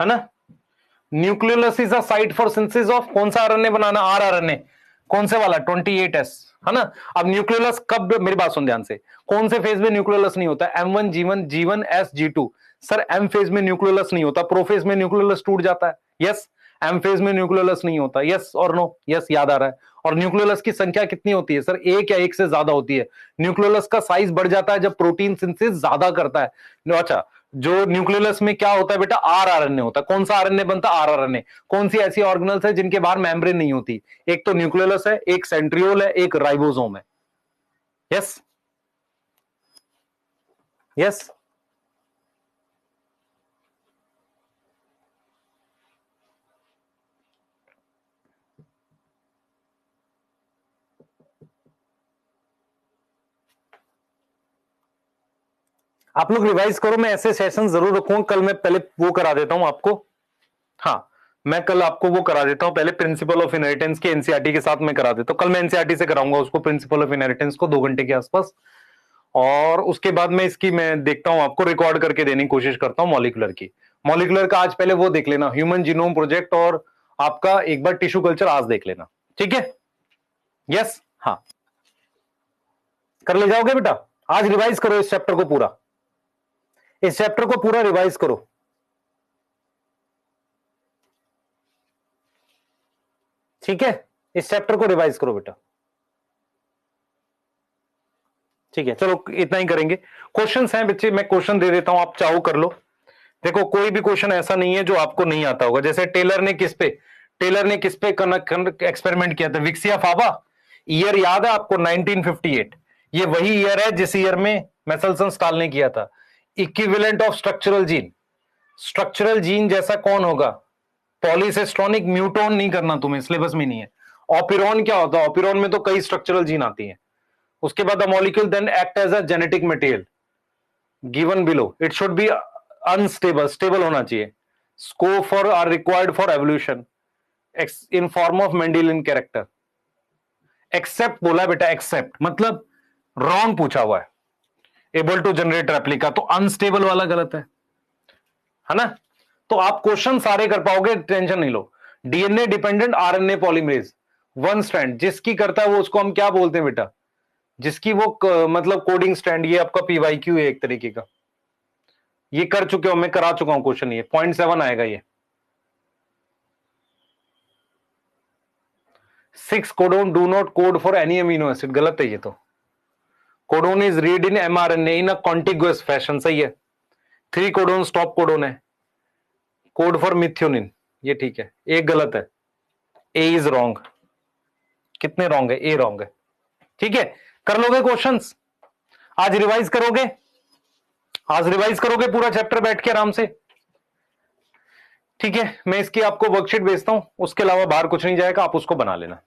है ना। Nucleolus is a site for synthesis of कौन सा आरएनए बनाना, आरआरएनए, कौन से वाला 28S, है ना। अब न्यूक्लियोलस कब, मेरी बात सुन ध्यान से, कौन से फेज में न्यूक्लियोलस नहीं होता, M1 G1 G1S G2। Sir M phase में न्यूक्लियोलस नहीं होता, प्रोफेज में न्यूक्लियोलस टूट जाता है, यस। एम फेज में न्यूक्लियोलस नहीं होता, यस और नो, यस याद आ रहा है। और न्यूक्लियोलस की संख्या कितनी होती है सर, एक या एक से ज्यादा होती है। न्यूक्लियोलस का साइज बढ़ जाता है जब प्रोटीन सिंथेसिस ज्यादा करता है। अच्छा, जो न्यूक्लियोलस में क्या होता है बेटा, आरआरएनए होता है, कौन सा आरएनए बनता है, आरआरएनए। कौन सी ऐसी ऑर्गेनल्स है जिनके बाहर मेम्ब्रेन नहीं होती, एक तो न्यूक्लियोलस है, एक सेंट्रियोल है, एक राइबोसोम है। यस यस, आप लोग रिवाइज करो, मैं ऐसे सेशन जरूर रखूंगा कल। मैं पहले वो करा देता हूं आपको, हाँ, मैं कल आपको वो करा देता हूं, पहले प्रिंसिपल ऑफ इनहेरिटेंस के एनसीईआरटी के साथ मैं करा देता हूं, कल मैं एनसीईआरटी से कराऊंगा उसको, प्रिंसिपल ऑफ इनहेरिटेंस को 2 घंटे के आसपास। और उसके बाद में इसकी मैं देखता हूं, आपको रिकॉर्ड करके देने की कोशिश करता हूं मॉलिक्यूलर की। मॉलिक्यूलर का आज पहले वो देख लेना, ह्यूमन जीनोम प्रोजेक्ट, और आपका एक बार टिश्यू कल्चर आज देख लेना, ठीक है। यस, हाँ, कर ले जाओगे बेटा, आज रिवाइज करो इस चैप्टर को पूरा, इस चैप्टर को पूरा रिवाइज करो। ठीक है, इस चैप्टर को रिवाइज करो बेटा। ठीक है, चलो इतना ही करेंगे। क्वेश्चंस हैं बच्चे, मैं क्वेश्चन दे देता हूं, आप चाहो कर लो। देखो कोई भी क्वेश्चन ऐसा नहीं है जो आपको नहीं आता होगा। जैसे टेलर ने किस पे एक्सपेरिमेंट किया था, विक्सिया फाबा। ईयर याद है आपको, 1958। ये वही ईयर है जिस ईयर में मेसल्सन स्टाल ने किया था। Equivalent of structural gene, structural gene जैसा कौन होगा, पॉलीसिस्टोनिक म्यूटोन नहीं करना तुम्हें, सिलेबस में नहीं है। ऑपिरॉन क्या होता है? ऑपिरॉन में तो कई स्ट्रक्चरल जीन आती हैं। उसके बाद the molecule then act as a genetic material given below, it should be unstable, stable होना चाहिए। Scope for are required for evolution in form of Mendelian character. Except बोला बेटा, एक्सेप्ट मतलब रॉन्ग पूछा हुआ है। एबल टू जनरेट रेप्लिका, तो अनस्टेबल वाला गलत है ना? तो आप क्वेश्चन सारे कर पाओगे, टेंशन नहीं लो। DNA dependent RNA polymerase, one strand जिसकी करता है वो, उसको हम क्या बोलते हैं बेटा? जिसकी वो मतलब कोडिंग स्ट्रैंड, ये आपका पीवाईक्यू है एक तरीके का। ये कर चुके हो, मैं करा चुका हूं क्वेश्चन, ये 0.7 आएगा ये। 6 codon do not code for any amino acid, गलत है ये तो। Codon is read in mRNA in a contiguous fashion, सही है। 3 कोडोन स्टॉप कोडोन है, कोड फॉर मिथ्योनिन, ये ठीक है। एक गलत है, ए इज रॉन्ग। कितने रॉन्ग है? ए रॉन्ग है। ठीक है, कर लोगे क्वेश्चंस? आज रिवाइज करोगे? आज रिवाइज करोगे पूरा चैप्टर बैठ के आराम से? ठीक है, मैं इसकी आपको वर्कशीट भेजता हूं, उसके अलावा बाहर कुछ नहीं जाएगा, आप उसको बना लेना।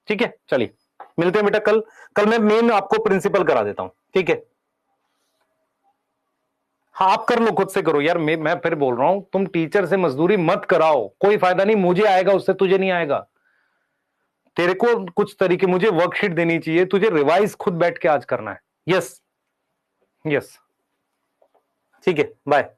ठीक है, चलिए मिलते हैं बेटा कल। कल मैं मेन आपको प्रिंसिपल करा देता हूं, ठीक है? हाँ, आप कर लो, खुद से करो यार। मैं फिर बोल रहा हूं, तुम टीचर से मजदूरी मत कराओ, कोई फायदा नहीं। मुझे आएगा उससे, तुझे नहीं आएगा। तेरे को कुछ तरीके, मुझे वर्कशीट देनी चाहिए, तुझे रिवाइज खुद बैठ के आज करना है। यस यस, ठीक है, बाय।